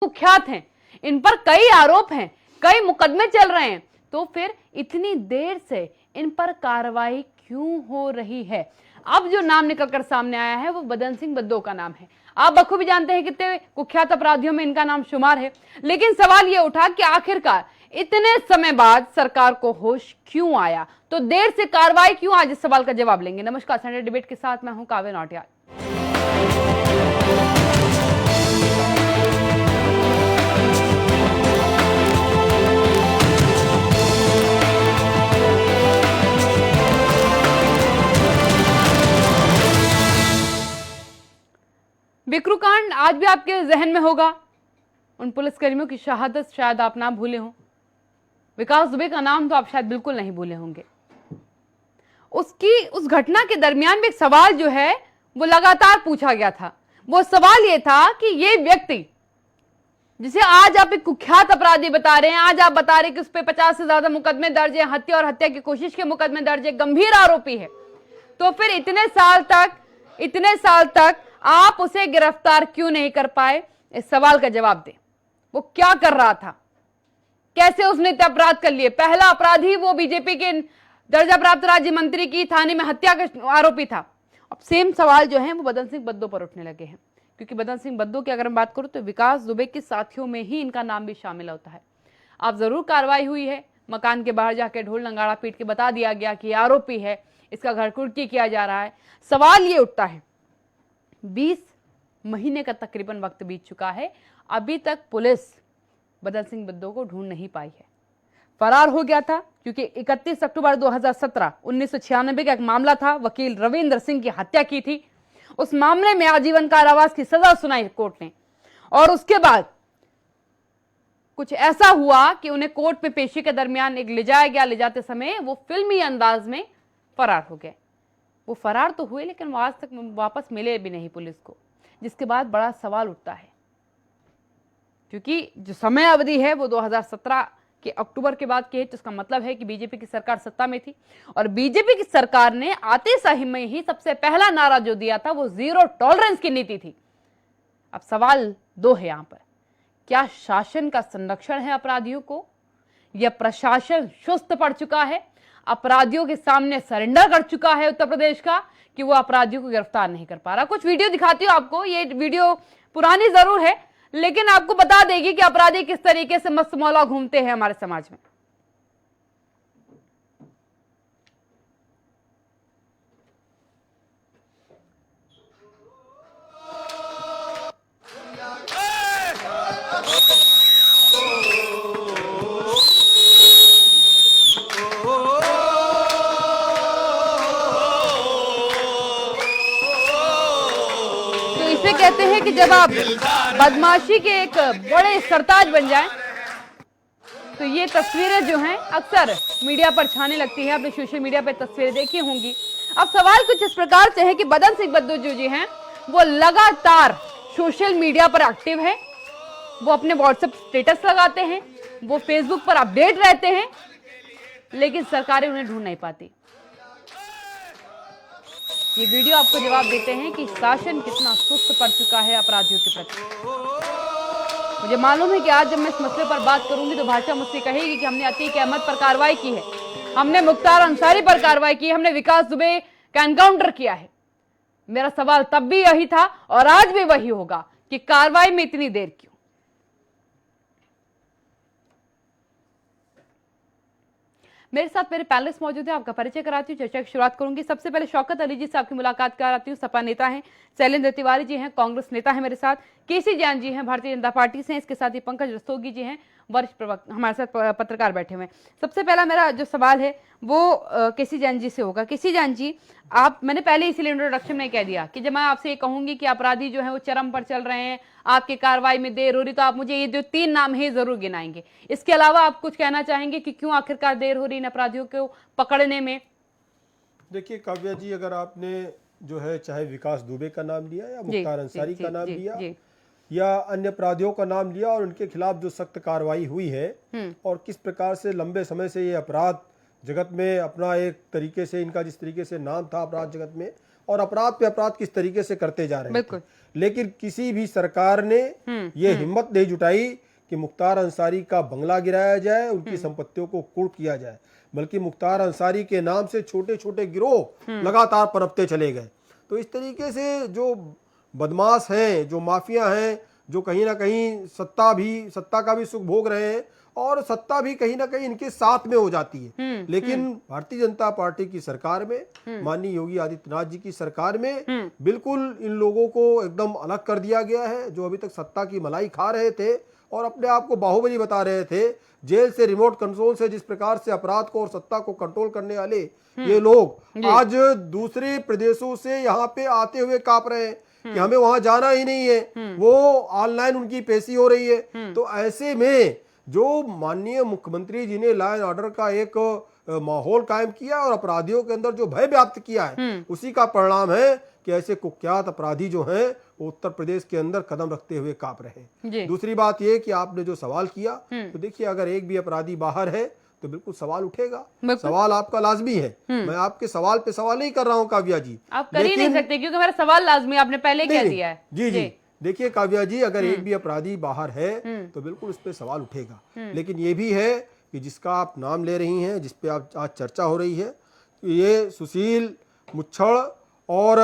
कुख्यात हैं, इन पर कई आरोप हैं, कई मुकदमे चल रहे हैं, तो फिर इतनी देर से इन पर कार्रवाई क्यों हो रही है? अब जो नाम निकलकर सामने आया है वो बदन सिंह बद्दो का नाम है। आप बखूबी जानते हैं कितने कुख्यात अपराधियों में इनका नाम शुमार है, लेकिन सवाल ये उठा कि आखिरकार इतने समय बाद सरकार को होश क्यों आया, तो देर से कार्रवाई क्यों? आज इस सवाल का जवाब लेंगे। नमस्कार, संडे डिबेट के साथ मैं हूं काव्य नौटियाल। बिकरू कांड आज भी आपके जहन में होगा। उन पुलिसकर्मियों की शहादत शायद आप ना भूले हों। विकास दुबे का नाम तो आप शायद बिल्कुल नहीं भूले होंगे। उस घटना के दरमियान भी एक सवाल जो है वो लगातार पूछा गया था। वो सवाल ये था कि ये व्यक्ति जिसे आज आप एक कुख्यात अपराधी बता रहे हैं, आज आप बता रहे हैं कि उस पर 50 से ज्यादा मुकदमे दर्ज है, हत्या और हत्या की कोशिश के मुकदमे दर्ज है, गंभीर आरोपी है, तो फिर इतने साल तक आप उसे गिरफ्तार क्यों नहीं कर पाए? इस सवाल का जवाब दें। वो क्या कर रहा था? कैसे उसने इतने अपराध कर लिए? पहला अपराधी वो बीजेपी के दर्जा प्राप्त राज्य मंत्री की थाने में हत्या का आरोपी था। अब सेम सवाल जो है वो बदन सिंह बद्दो पर उठने लगे हैं, क्योंकि बदन सिंह बद्दो की अगर हम बात करूं तो विकास दुबे के साथियों में ही इनका नाम भी शामिल होता है। अब जरूर कार्रवाई हुई है, मकान के बाहर जाकर ढोल नगाड़ा पीट के बता दिया गया कि आरोपी है, इसका घर कुर्की किया जा रहा है। सवाल ये उठता है, 20 महीने का तकरीबन वक्त बीत चुका है, अभी तक पुलिस बदन सिंह बद्दो को ढूंढ नहीं पाई है। फरार हो गया था क्योंकि 31 अक्टूबर 2017 1996 का एक मामला था, वकील रविंद्र सिंह की हत्या की थी। उस मामले में आजीवन कारावास की सजा सुनाई कोर्ट ने, और उसके बाद कुछ ऐसा हुआ कि उन्हें कोर्ट में पेशी के दरमियान एक ले जाया गया। ले जाते समय वो फिल्मी अंदाज में फरार हो गए। वो फरार तो हुए लेकिन वो आज तक वापस मिले भी नहीं पुलिस को, जिसके बाद बड़ा सवाल उठता है, क्योंकि जो समय अवधि है वो 2017 के अक्टूबर के बाद की है, जिसका मतलब है कि बीजेपी की सरकार सत्ता में थी, और बीजेपी की सरकार ने आते सही में ही सबसे पहला नारा जो दिया था वो जीरो टॉलरेंस की नीति थी। अब सवाल दो है यहां पर, क्या शासन का संरक्षण है अपराधियों को, या प्रशासन सुस्त पड़ चुका है, अपराधियों के सामने सरेंडर कर चुका है उत्तर प्रदेश का, कि वो अपराधियों को गिरफ्तार नहीं कर पा रहा? कुछ वीडियो दिखाती हूं आपको। ये वीडियो पुरानी जरूर है लेकिन आपको बता देगी कि अपराधी किस तरीके से मस्त मौला घूमते हैं हमारे समाज में। इसे कहते हैं कि जब आप बदमाशी के एक बड़े सरताज बन जाएं, तो ये तस्वीरें जो हैं अक्सर मीडिया पर छाने लगती है। आपने सोशल मीडिया पर तस्वीरें देखी होंगी। अब सवाल कुछ इस प्रकार से है कि बदन सिंह बद्दो जो जी हैं वो लगातार सोशल मीडिया पर एक्टिव है, वो अपने व्हाट्सएप स्टेटस लगाते हैं, वो फेसबुक पर अपडेट रहते हैं, लेकिन सरकारें उन्हें ढूंढ नहीं पाती। ये वीडियो आपको जवाब देते हैं कि शासन कितना सुस्त पड़ चुका है अपराधियों के प्रति। मुझे मालूम है कि आज जब मैं इस मसले पर बात करूंगी तो भाजपा मुझसे कहेगी कि हमने अतीक अहमद पर कार्रवाई की है, हमने मुख्तार अंसारी पर कार्रवाई की है, हमने विकास दुबे का एनकाउंटर किया है। मेरा सवाल तब भी यही था और आज भी वही होगा कि कार्रवाई में इतनी देर क्यों? मेरे साथ मेरे पैनलिस्ट मौजूद है, आपका परिचय कराती हूँ, चर्चा की शुरुआत करूंगी। सबसे पहले शौकत अली जी से आपकी मुलाकात कराती हूँ। सपा नेता हैं, शैलेंद्र तिवारी जी हैं, कांग्रेस नेता हैं मेरे साथ, केसी जैन जी हैं भारतीय जनता पार्टी से, इसके साथ ही पंकज रस्तोगी जी हैं, वरिष्ठ प्रवक्ता, हमारे साथ पत्रकार बैठे हुए हैं। सबसे पहला मेरा जो सवाल है वो केसी जैन जी से होगा। केसी जैन जी, मैंने पहले इसीलिए इंट्रोडक्शन में कह दिया कि जब मैं आपसे ये कहूंगी कि अपराधी जो है वो चरम पर चल रहे हैं, आपकी कार्रवाई में देर हो रही, तो आप मुझे ये जो 3 नाम है जरूर गिनाएंगे। इसके अलावा आप कुछ कहना चाहेंगे कि क्यों आखिरकार देर हो रही इन अपराधियों को पकड़ने में? देखिए काव्या जी, अगर आपने जो है चाहे विकास दुबे का नाम लिया या मुख्तार अंसारी का नाम लिया या अन्य अपराधियों का नाम लिया और उनके खिलाफ जो सख्त कार्रवाई हुई है और किस प्रकार से लंबे समय से ये अपराध जगत में अपना एक तरीके से, इनका जिस तरीके से नाम था अपराध जगत में, और अपराध पे अपराध किस तरीके से करते जा रहे बिल्कुल। थे। लेकिन किसी भी सरकार ने ये हिम्मत नहीं जुटाई कि मुख्तार अंसारी का बंगला गिराया जाए, उनकी संपत्तियों को कुर्क किया जाए, बल्कि मुख्तार अंसारी के नाम से छोटे छोटे गिरोह लगातार पनपते चले गए। तो इस तरीके से जो बदमाश हैं, जो माफिया हैं, जो कहीं ना कहीं सत्ता का भी सुख भोग रहे हैं और सत्ता भी कहीं ना कहीं इनके साथ में हो जाती है। लेकिन भारतीय जनता पार्टी की सरकार में, माननीय योगी आदित्यनाथ जी की सरकार में बिल्कुल इन लोगों को एकदम अलग कर दिया गया है। जो अभी तक सत्ता की मलाई खा रहे थे और अपने आप को बाहुबली बता रहे थे, जेल से, रिमोट कंट्रोल से जिस प्रकार से अपराध को और सत्ता को कंट्रोल करने वाले ये लोग आज दूसरे प्रदेशों से यहाँ पे आते हुए कांप रहे हैं कि हमें वहां जाना ही नहीं है, वो ऑनलाइन उनकी पेशी हो रही है। तो ऐसे में जो माननीय मुख्यमंत्री जी ने लॉ एंड ऑर्डर का एक माहौल कायम किया और अपराधियों के अंदर जो भय व्याप्त किया है, उसी का परिणाम है कि ऐसे कुख्यात अपराधी जो हैं वो उत्तर प्रदेश के अंदर कदम रखते हुए कांप रहे हैं। दूसरी बात ये कि आपने जो सवाल किया, तो देखिए अगर एक भी अपराधी बाहर है तो बिल्कुल सवाल उठेगा, सवाल आपका लाजमी है। मैं आपके सवाल पे सवाल नहीं कर रहा हूँ काव्या जी, आप कर ही नहीं सकते क्योंकि मेरा सवाल लाजमी, आपने पहले कह दिया है। जी देखिए काव्या जी, अगर एक भी अपराधी बाहर है तो बिल्कुल उस पर सवाल उठेगा। लेकिन ये भी है कि जिसका आप नाम ले रही हैं, जिस पे आप आज चर्चा हो रही है, ये सुशील मुच्छड़ और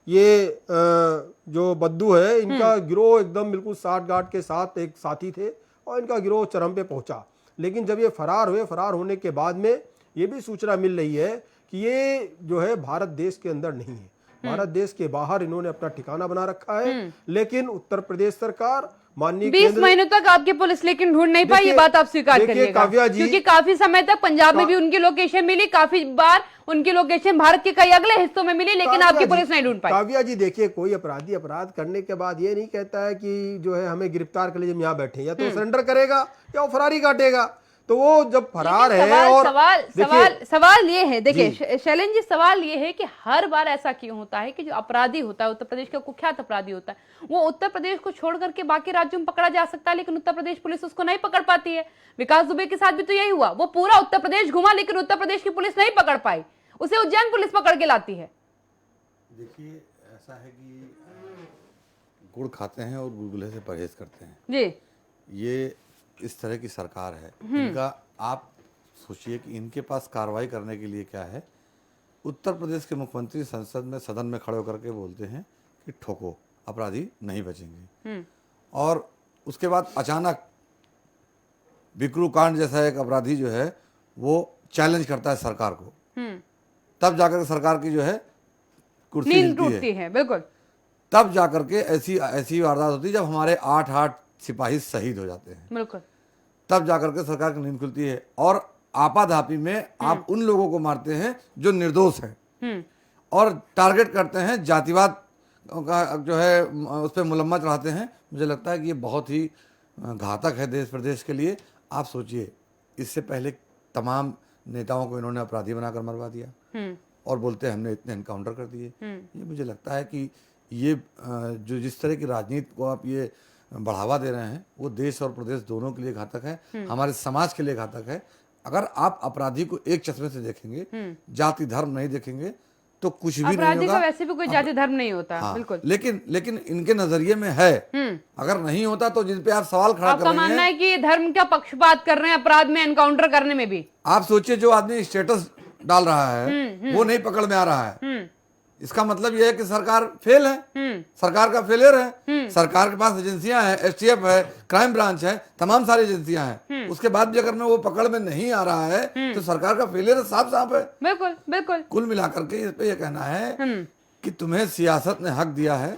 ये जो बद्दू है, इनका गिरोह एकदम बिल्कुल साठ गांठ के साथ एक साथी थे और इनका गिरोह चरम पे पहुंचा। लेकिन जब ये फरार हुए, फरार होने के बाद में ये भी सूचना मिल रही है कि ये जो है भारत देश के अंदर नहीं है, भारत देश के बाहर इन्होंने अपना ठिकाना बना रखा है। लेकिन उत्तर प्रदेश सरकार, माननीय 20 महीनों तक आपकी पुलिस लेकिन ढूंढ नहीं पाई, ये बात आप स्वीकार करिएगा, क्योंकि काफी समय तक पंजाब में भी उनकी लोकेशन मिली, काफी बार उनकी लोकेशन भारत के कई अगले हिस्सों में मिली, लेकिन आपकी पुलिस नहीं ढूंढ पाई। काव्या जी देखिए, कोई अपराधी अपराध करने के बाद ये नहीं कहता है कि जो है हमें गिरफ्तार कर लीजिए, हम यहाँ बैठे, या तो सरेंडर करेगा या वो फरारी काटेगा। तो वो जब फरार है और सवाल ये है, देखिए शैलेंद्र जी, सवाल ये है कि हर बार ऐसा क्यों होता है कि जो अपराधी होता है, उत्तर प्रदेश का कुख्यात अपराधी होता है, वो उत्तर प्रदेश को छोड़ करके बाकी राज्यों में पकड़ा जा सकता है, लेकिन उत्तर प्रदेश पुलिस उसको नहीं पकड़ पाती है। विकास दुबे के साथ भी तो यही हुआ, वो पूरा उत्तर प्रदेश घुमा लेकिन उत्तर प्रदेश की पुलिस नहीं पकड़ पाई, उसे उज्जैन पुलिस पकड़ के लाती है। देखिए ऐसा है कि गुड़ खाते हैं और गुलगुले से परहेज करते हैं जी। ये इस तरह की सरकार है, इनका आप सोचिए कि इनके पास कार्रवाई करने के लिए क्या है। उत्तर प्रदेश के मुख्यमंत्री संसद में, सदन में खड़े होकर के बोलते हैं कि ठोको, अपराधी नहीं बचेंगे, और उसके बाद अचानक बिकरू कांड जैसा एक अपराधी जो है वो चैलेंज करता है सरकार को, तब जाकर सरकार की जो है कुर्सी हिलती है। बिल्कुल, तब जाकर के ऐसी वारदात होती है जब हमारे 8 सिपाही शहीद हो जाते हैं, बिल्कुल, तब जाकर के सरकार की नींद खुलती है। और आपाधापी में आप उन लोगों को मारते हैं जो निर्दोष हैं, और टारगेट करते हैं, जातिवाद का जो है उस पर मुलम्मा चढ़ाते हैं। मुझे लगता है कि ये बहुत ही घातक है देश प्रदेश के लिए। आप सोचिए, इससे पहले तमाम नेताओं को इन्होंने अपराधी बनाकर मरवा दिया और बोलते हैं हमने इतने एनकाउंटर कर दिए। ये मुझे लगता है कि ये जो जिस तरह की राजनीति को आप ये बढ़ावा दे रहे हैं, वो देश और प्रदेश दोनों के लिए घातक है, हमारे समाज के लिए घातक है। अगर आप अपराधी को एक चश्मे से देखेंगे, जाति धर्म नहीं देखेंगे, तो कुछ भी नहीं होगा। वैसे भी कोई जाति धर्म नहीं होता। हाँ, बिल्कुल। लेकिन इनके नजरिए में है, अगर नहीं होता तो जिन पे आप सवाल खड़ा कर रहे हैं, मानना है कि ये धर्म का पक्षपात कर रहे हैं अपराध में, एनकाउंटर करने में भी। आप सोचिए, जो आदमी स्टेटस डाल रहा है वो नहीं पकड़ में आ रहा है, इसका मतलब यह है कि सरकार फेल है, सरकार का फेलियर है। सरकार के पास एजेंसियां हैं, एसटीएफ है, क्राइम ब्रांच है, तमाम सारी एजेंसियां हैं, उसके बाद भी अगर वो पकड़ में नहीं आ रहा है तो सरकार का फेलियर साफ साफ है। बिल्कुल बिल्कुल। कुल मिलाकर के इस पे यह कहना है कि तुम्हें सियासत ने हक दिया है,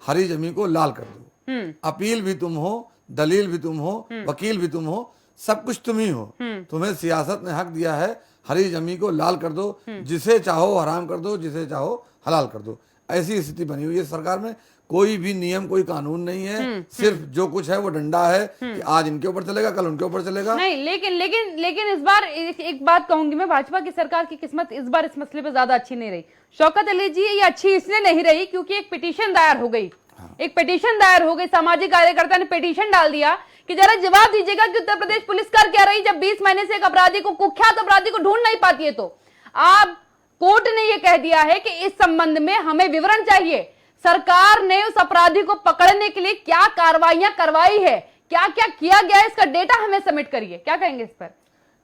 हरी जमी को लाल कर दो। अपील भी तुम हो, दलील भी तुम हो, वकील भी तुम हो, सब कुछ तुम ही हो। तुम्हें सियासत ने हक दिया है, हरी जमी को लाल कर दो, जिसे चाहो हराम कर दो, जिसे चाहो हलाल कर दो। ऐसी स्थिति बनी हुई है सरकार में। कोई भी नियम, कोई कानून नहीं है, सिर्फ जो कुछ है वो डंडा है कि आज इनके ऊपर चलेगा, कल उनके ऊपर चलेगा। नहीं, लेकिन इस बार एक बात कहूंगी मैं, भाजपा की सरकार की किस्मत इस बार इस मसले पे ज्यादा अच्छी नहीं रही। शौकत अली जी, ये अच्छी इसलिए नहीं रही क्योंकि एक पिटीशन दायर हो गई। एक पिटीशन दायर हो गई, सामाजिक कार्यकर्ता ने पिटीशन डाल दिया कि जरा जवाब दीजिएगा कि उत्तर प्रदेश पुलिस कर क्या रही जब 20 महीने से एक अपराधी को, कुख्यात अपराधी को ढूंढ नहीं पाती है। तो आप कोर्ट ने यह कह दिया है कि इस संबंध में हमें विवरण चाहिए। सरकार ने उस अपराधी को पकड़ने के लिए क्या कार्रवाइयां करवाई है, क्या क्या किया गया है, इसका डेटा हमें सबमिट करिए। क्या कहेंगे इस पर?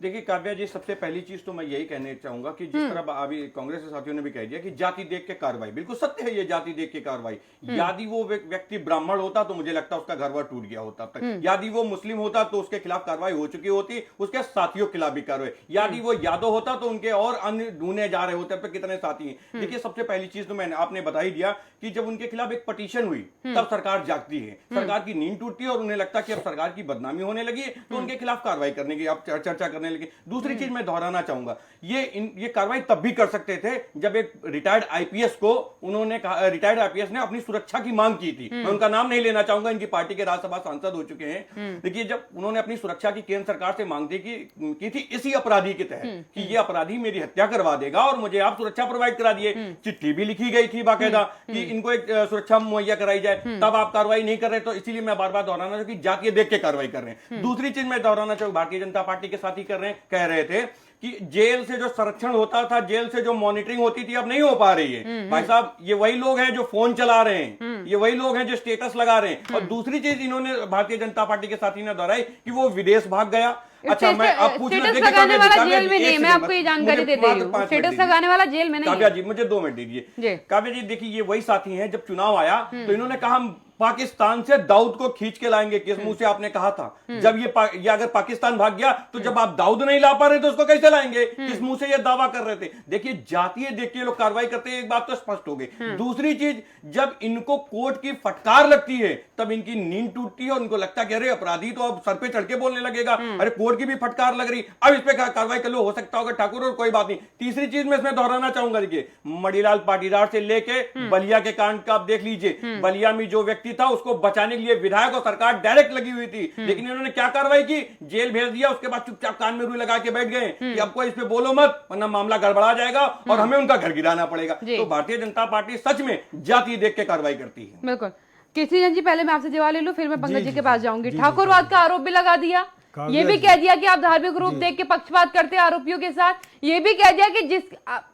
देखिए काव्या जी, सबसे पहली चीज तो मैं यही कहना चाहूंगा कि जिस तरह अभी कांग्रेस के साथियों ने भी कह दिया कि जाति देख के कार्रवाई, बिल्कुल सत्य है ये, जाति देख के कार्रवाई। यदि वो व्यक्ति ब्राह्मण होता तो मुझे लगता है उसका घर बार टूट गया होता तक। यदि वो मुस्लिम होता तो उसके खिलाफ कार्रवाई हो चुकी होती, उसके साथियों के खिलाफ भी कार्रवाई। यदि वो यादव होता तो उनके और अन्य ढूंढने जा रहे होते, कितने साथी हैं। देखिए सबसे पहली चीज तो मैंने आपने बता ही दिया कि जब उनके खिलाफ एक पटिशन हुई तब सरकार जागती है, सरकार की नींद टूटती है और उन्हें लगता है कि अब सरकार की बदनामी होने लगी है तो उनके खिलाफ कार्रवाई करने की आप चर्चा करने लगी। दूसरी चीज मैं दोहराना चाहूंगा, ये कार्रवाई तब भी कर सकते थे जब एक रिटायर्ड आईपीएस को उन्होंने रिटायर्ड आईपीएस ने अपनी सुरक्षा की मांग की थी। मैं उनका नाम नहीं लेना चाहूंगा, इनकी पार्टी के राज्यसभा सांसद हो चुके हैं। देखिए जब उन्होंने अपनी सुरक्षा की केंद्र सरकार से मांग की थी इसी अपराधी के तहत कि ये अपराधी मेरी हत्या करवा देगा और मुझे आप सुरक्षा प्रोवाइड करा दिए, चिट्ठी भी लिखी गई थी बाकायदा कि इनको एक सुरक्षा मुहैया कराई जाए, तब आप कार्रवाई नहीं कर रहे। तो इसीलिए मैं बार बार दोहराना चाहूँ कि जाति देख के कार्रवाई कर रहे हैं। दूसरी चीज मैं दोहराना चाहूँ, भारतीय जनता पार्टी के साथी कह रहे थे कि जेल से जो संरक्षण होता था, जेल से जो मॉनिटरिंग होती थी, अब नहीं हो पा रही है। भाई साहब ये वही लोग हैं जो फोन चला रहे हैं, ये वही लोग हैं जो स्टेटस लगा रहे हैं। और दूसरी चीज इन्होंने भारतीय जनता पार्टी के साथी ने दोहराई कि वो विदेश भाग गया। अच्छा मैं अब स्टेटस लगाने वाला जेल में नहीं, मैं आपको ये जानकारी दे रही हूँ, स्टेटस लगाने वाला जेल में नहीं। काव्या जी मुझे 2 मिनट दीजिए। काव्या जी देखिए ये वही साथी हैं, जब चुनाव आया तो इन्होंने कहा हम पाकिस्तान से दाऊद को खींच के लाएंगे। किस मुंह से आपने कहा था? जब ये अगर पाकिस्तान भाग गया तो जब आप दाऊद नहीं ला पा रहे तो उसको कैसे लाएंगे? किस मुंह से ये दावा कर रहे थे? देखिए जातीय देख के लोग कार्रवाई करते हैं, एक बात तो स्पष्ट हो गई। दूसरी चीज, जब इनको कोर्ट की फटकार लगती है तब इनकी नींद टूटती है और इनको लगता है कि अरे अपराधी तो अब सर पे चढ़ के बोलने लगेगा, अरे कोर्ट की भी फटकार लग रही, अब इस पे कार्रवाई कर लो, हो सकता होगा ठाकुर और कोई बात नहीं। तीसरी चीज मैं इसमें दोहराना चाहूंगा, देखिए मणिलाल पाटीदार से लेके बलिया के कांड का आप देख लीजिए, बलिया में जो व्यक्ति था उसको बचाने के लिए विधायक और सरकार डायरेक्ट लगी हुई थी, लेकिन इन्होंने क्या कार्रवाई की? जेल भेज दिया, उसके बाद चुपचाप कान में रुई लगा के बैठ गए कि अब कोई इस पे बोलो मत वरना मामला गड़बड़ा जाएगा और हमें उनका घर गिराना पड़ेगा। तो भारतीय जनता पार्टी सच में जाति देख के कार्रवाई करती है। बिल्कुल। केसरी जी पहले मैं आपसे जवाब ले लूं, फिर मैं पंकज जी के पास जाऊंगी। ठाकुरवाद का आरोप भी लगा दिया, ये भी कह दिया कि आप धार्मिक रूप देख के पक्षपात करते हैं आरोपियों के साथ। ये भी कह दिया कि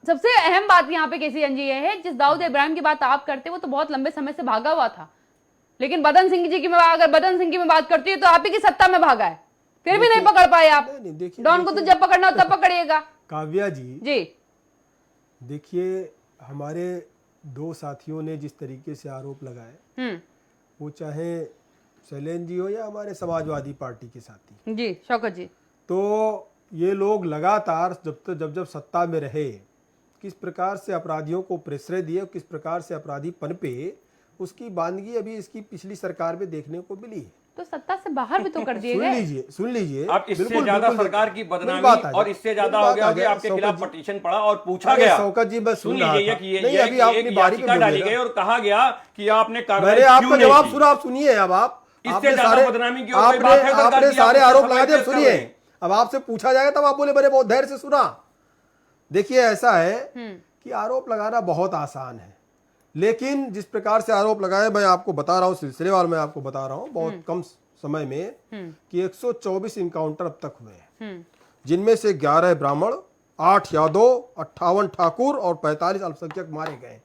सबसे अहम बात यहाँ पे केसरी जी ये है, जिस दाऊद इब्राहिम की बात आप करते वो तो बहुत लंबे समय से भागा हुआ था, लेकिन बदन सिंह जी की अगर बदन सिंह की मैं बात करती हूँ तो आप ही की सत्ता में भागा है, फिर भी नहीं पकड़ पाए आप। डॉन को तो जब पकड़ना हो तब पकड़िएगा। काव्या जी जी देखिए, हमारे 2 साथियों ने जिस तरीके से आरोप लगाए, वो चाहे शैलेंद्र जी हो या हमारे समाजवादी पार्टी के साथी जी शौकत जी, तो ये लोग लगातार जब सत्ता में रहे किस प्रकार से अपराधियों को प्रश्रय दिए, किस प्रकार से अपराधी पनपे, उसकी बानगी अभी इसकी पिछली सरकार में देखने को मिली है। तो सत्ता से बाहर भी तो कर दिए गए। सुन लीजिए अब इससे ज्यादा सरकार की बदनामी और इससे ज्यादा हो गया आपके खिलाफ पटिशन पड़ा और पूछा गया। शौकत जी बस सुन लीजिए कि अभी आपकी बारी पे डाली गई और कहा गया कि आपने कार्रवाई आपका जवाब सुना, आप सुनिए। अब आप इससे ज्यादा बदनामी की और कोई बात है? आपने सारे आरोप लगा दिए, सुनिए। अब आपसे पूछा जाएगा तब आप बोले बड़े बहुत धैर्य से सुना। देखिए ऐसा है कि आरोप लगाना बहुत आसान है, लेकिन जिस प्रकार से आरोप लगाए, मैं आपको बता रहा हूँ, सिलसिलेवार मैं आपको बता रहा हूँ, बहुत कम समय में कि 124 इनकाउंटर अब तक हुए हैं, जिनमें से 11 ब्राह्मण, 8 यादव, 58 ठाकुर और 45 अल्पसंख्यक मारे गए।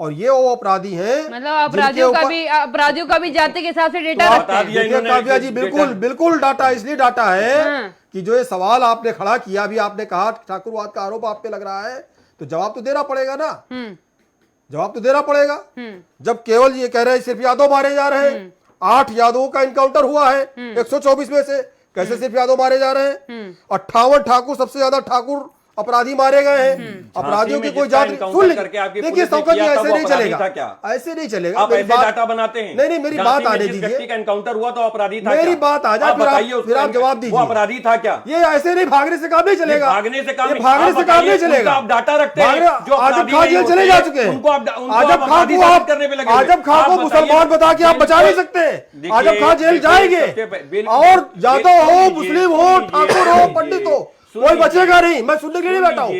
और ये वो अपराधी हैं, मतलब अपराधियों का भी जाति के हिसाब से डेटा काव्या जी बिल्कुल डाटा इसलिए डाटा है कि जो ये सवाल आपने खड़ा किया, अभी आपने कहा ठाकुरवाद का आरोप आप पे लग रहा है, तो जवाब तो देना पड़ेगा ना, जवाब तो देना पड़ेगा। जब केवल ये कह रहे हैं सिर्फ यादव मारे जा रहे हैं, 8 यादवों का इनकाउंटर हुआ है 124 में से, कैसे सिर्फ यादव मारे जा रहे हैं? 58 ठाकुर, सबसे ज्यादा ठाकुर अपराधी मारे गए हैं। अपराधियों की कोई जात सुन देखिए शौकत जी, ऐसे नहीं चलेगा, ऐसे नहीं चलेगा। आप ऐसे डाटा बनाते हैं? नहीं, मेरी बात आने दीजिए। का एनकाउंटर हुआ तो अपराधी था, मेरी बात आ जाए फिर आप जवाब दीजिए। वो अपराधी था क्या? ये ऐसे नहीं, भागने से काम नहीं चलेगा, भागने से काम नहीं चलेगा। आप डाटा रखते हैं जो आजम खान जेल चले जा चुके हैं, आजम खान को मुसलमान बता के आप बचा नहीं सकते। आजम खान जेल जाएंगे, और यादव हो, मुस्लिम हो, ठाकुर हो, पंडित हो, कोई बचेगा नहीं। मैं सुनने के लिए बैठा हूँ,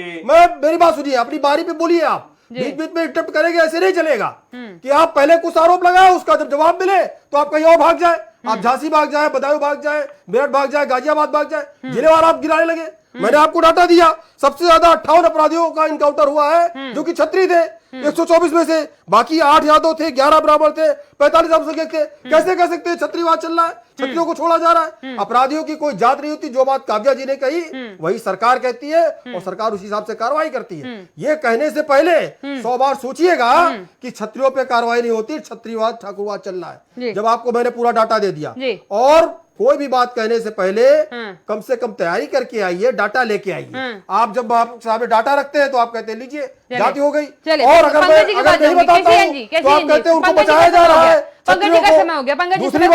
मेरी बात सुनिए, अपनी बारी पे बोलिए। आप बीच बीच में इंटरप्ट करेंगे, ऐसे नहीं चलेगा कि आप पहले कुछ आरोप लगाए, उसका जब जवाब मिले तो आप कहीं और भाग जाए, आप झांसी भाग जाए, बदायूं भाग जाए, मेरठ भाग जाए, गाजियाबाद भाग जाए, जिलेवार आप गिराने लगे। मैंने आपको डाटा दिया, सबसे ज्यादा 58 अपराधियों का इनकाउंटर हुआ है जो कि छत्री थे 124 में से, बाकी 8 यादव थे, 11 ब्राह्मण थे, 45 अल्पसंख्यक थे। कैसे कह सकते हैं छत्रीवाद चल रहा है, छत्रियों को छोड़ा जा रहा है? अपराधियों की कोई जात नहीं होती। जो बात काव्या जी ने कही वही सरकार कहती है और सरकार उसी हिसाब से कार्रवाई करती है। ये कहने से पहले 100 बार सोचिएगा कि छत्रियों पे कार्रवाई नहीं होती, छत्रीवाद ठाकुरवाद चल रहा है। जब आपको मैंने पूरा डाटा दे दिया, और कोई भी बात कहने से पहले कम से कम तैयारी करके आइए, डाटा लेके आइए। आप जब आप सामने डाटा रखते हैं तो आप कहते हैं लीजिए जाति हो गई, और अगर मैं नहीं बताता हूं तो आप कहते हैं उनको बचाया जा रहा है। पंकज जी का समय हो गया। पंकज जी दूसरी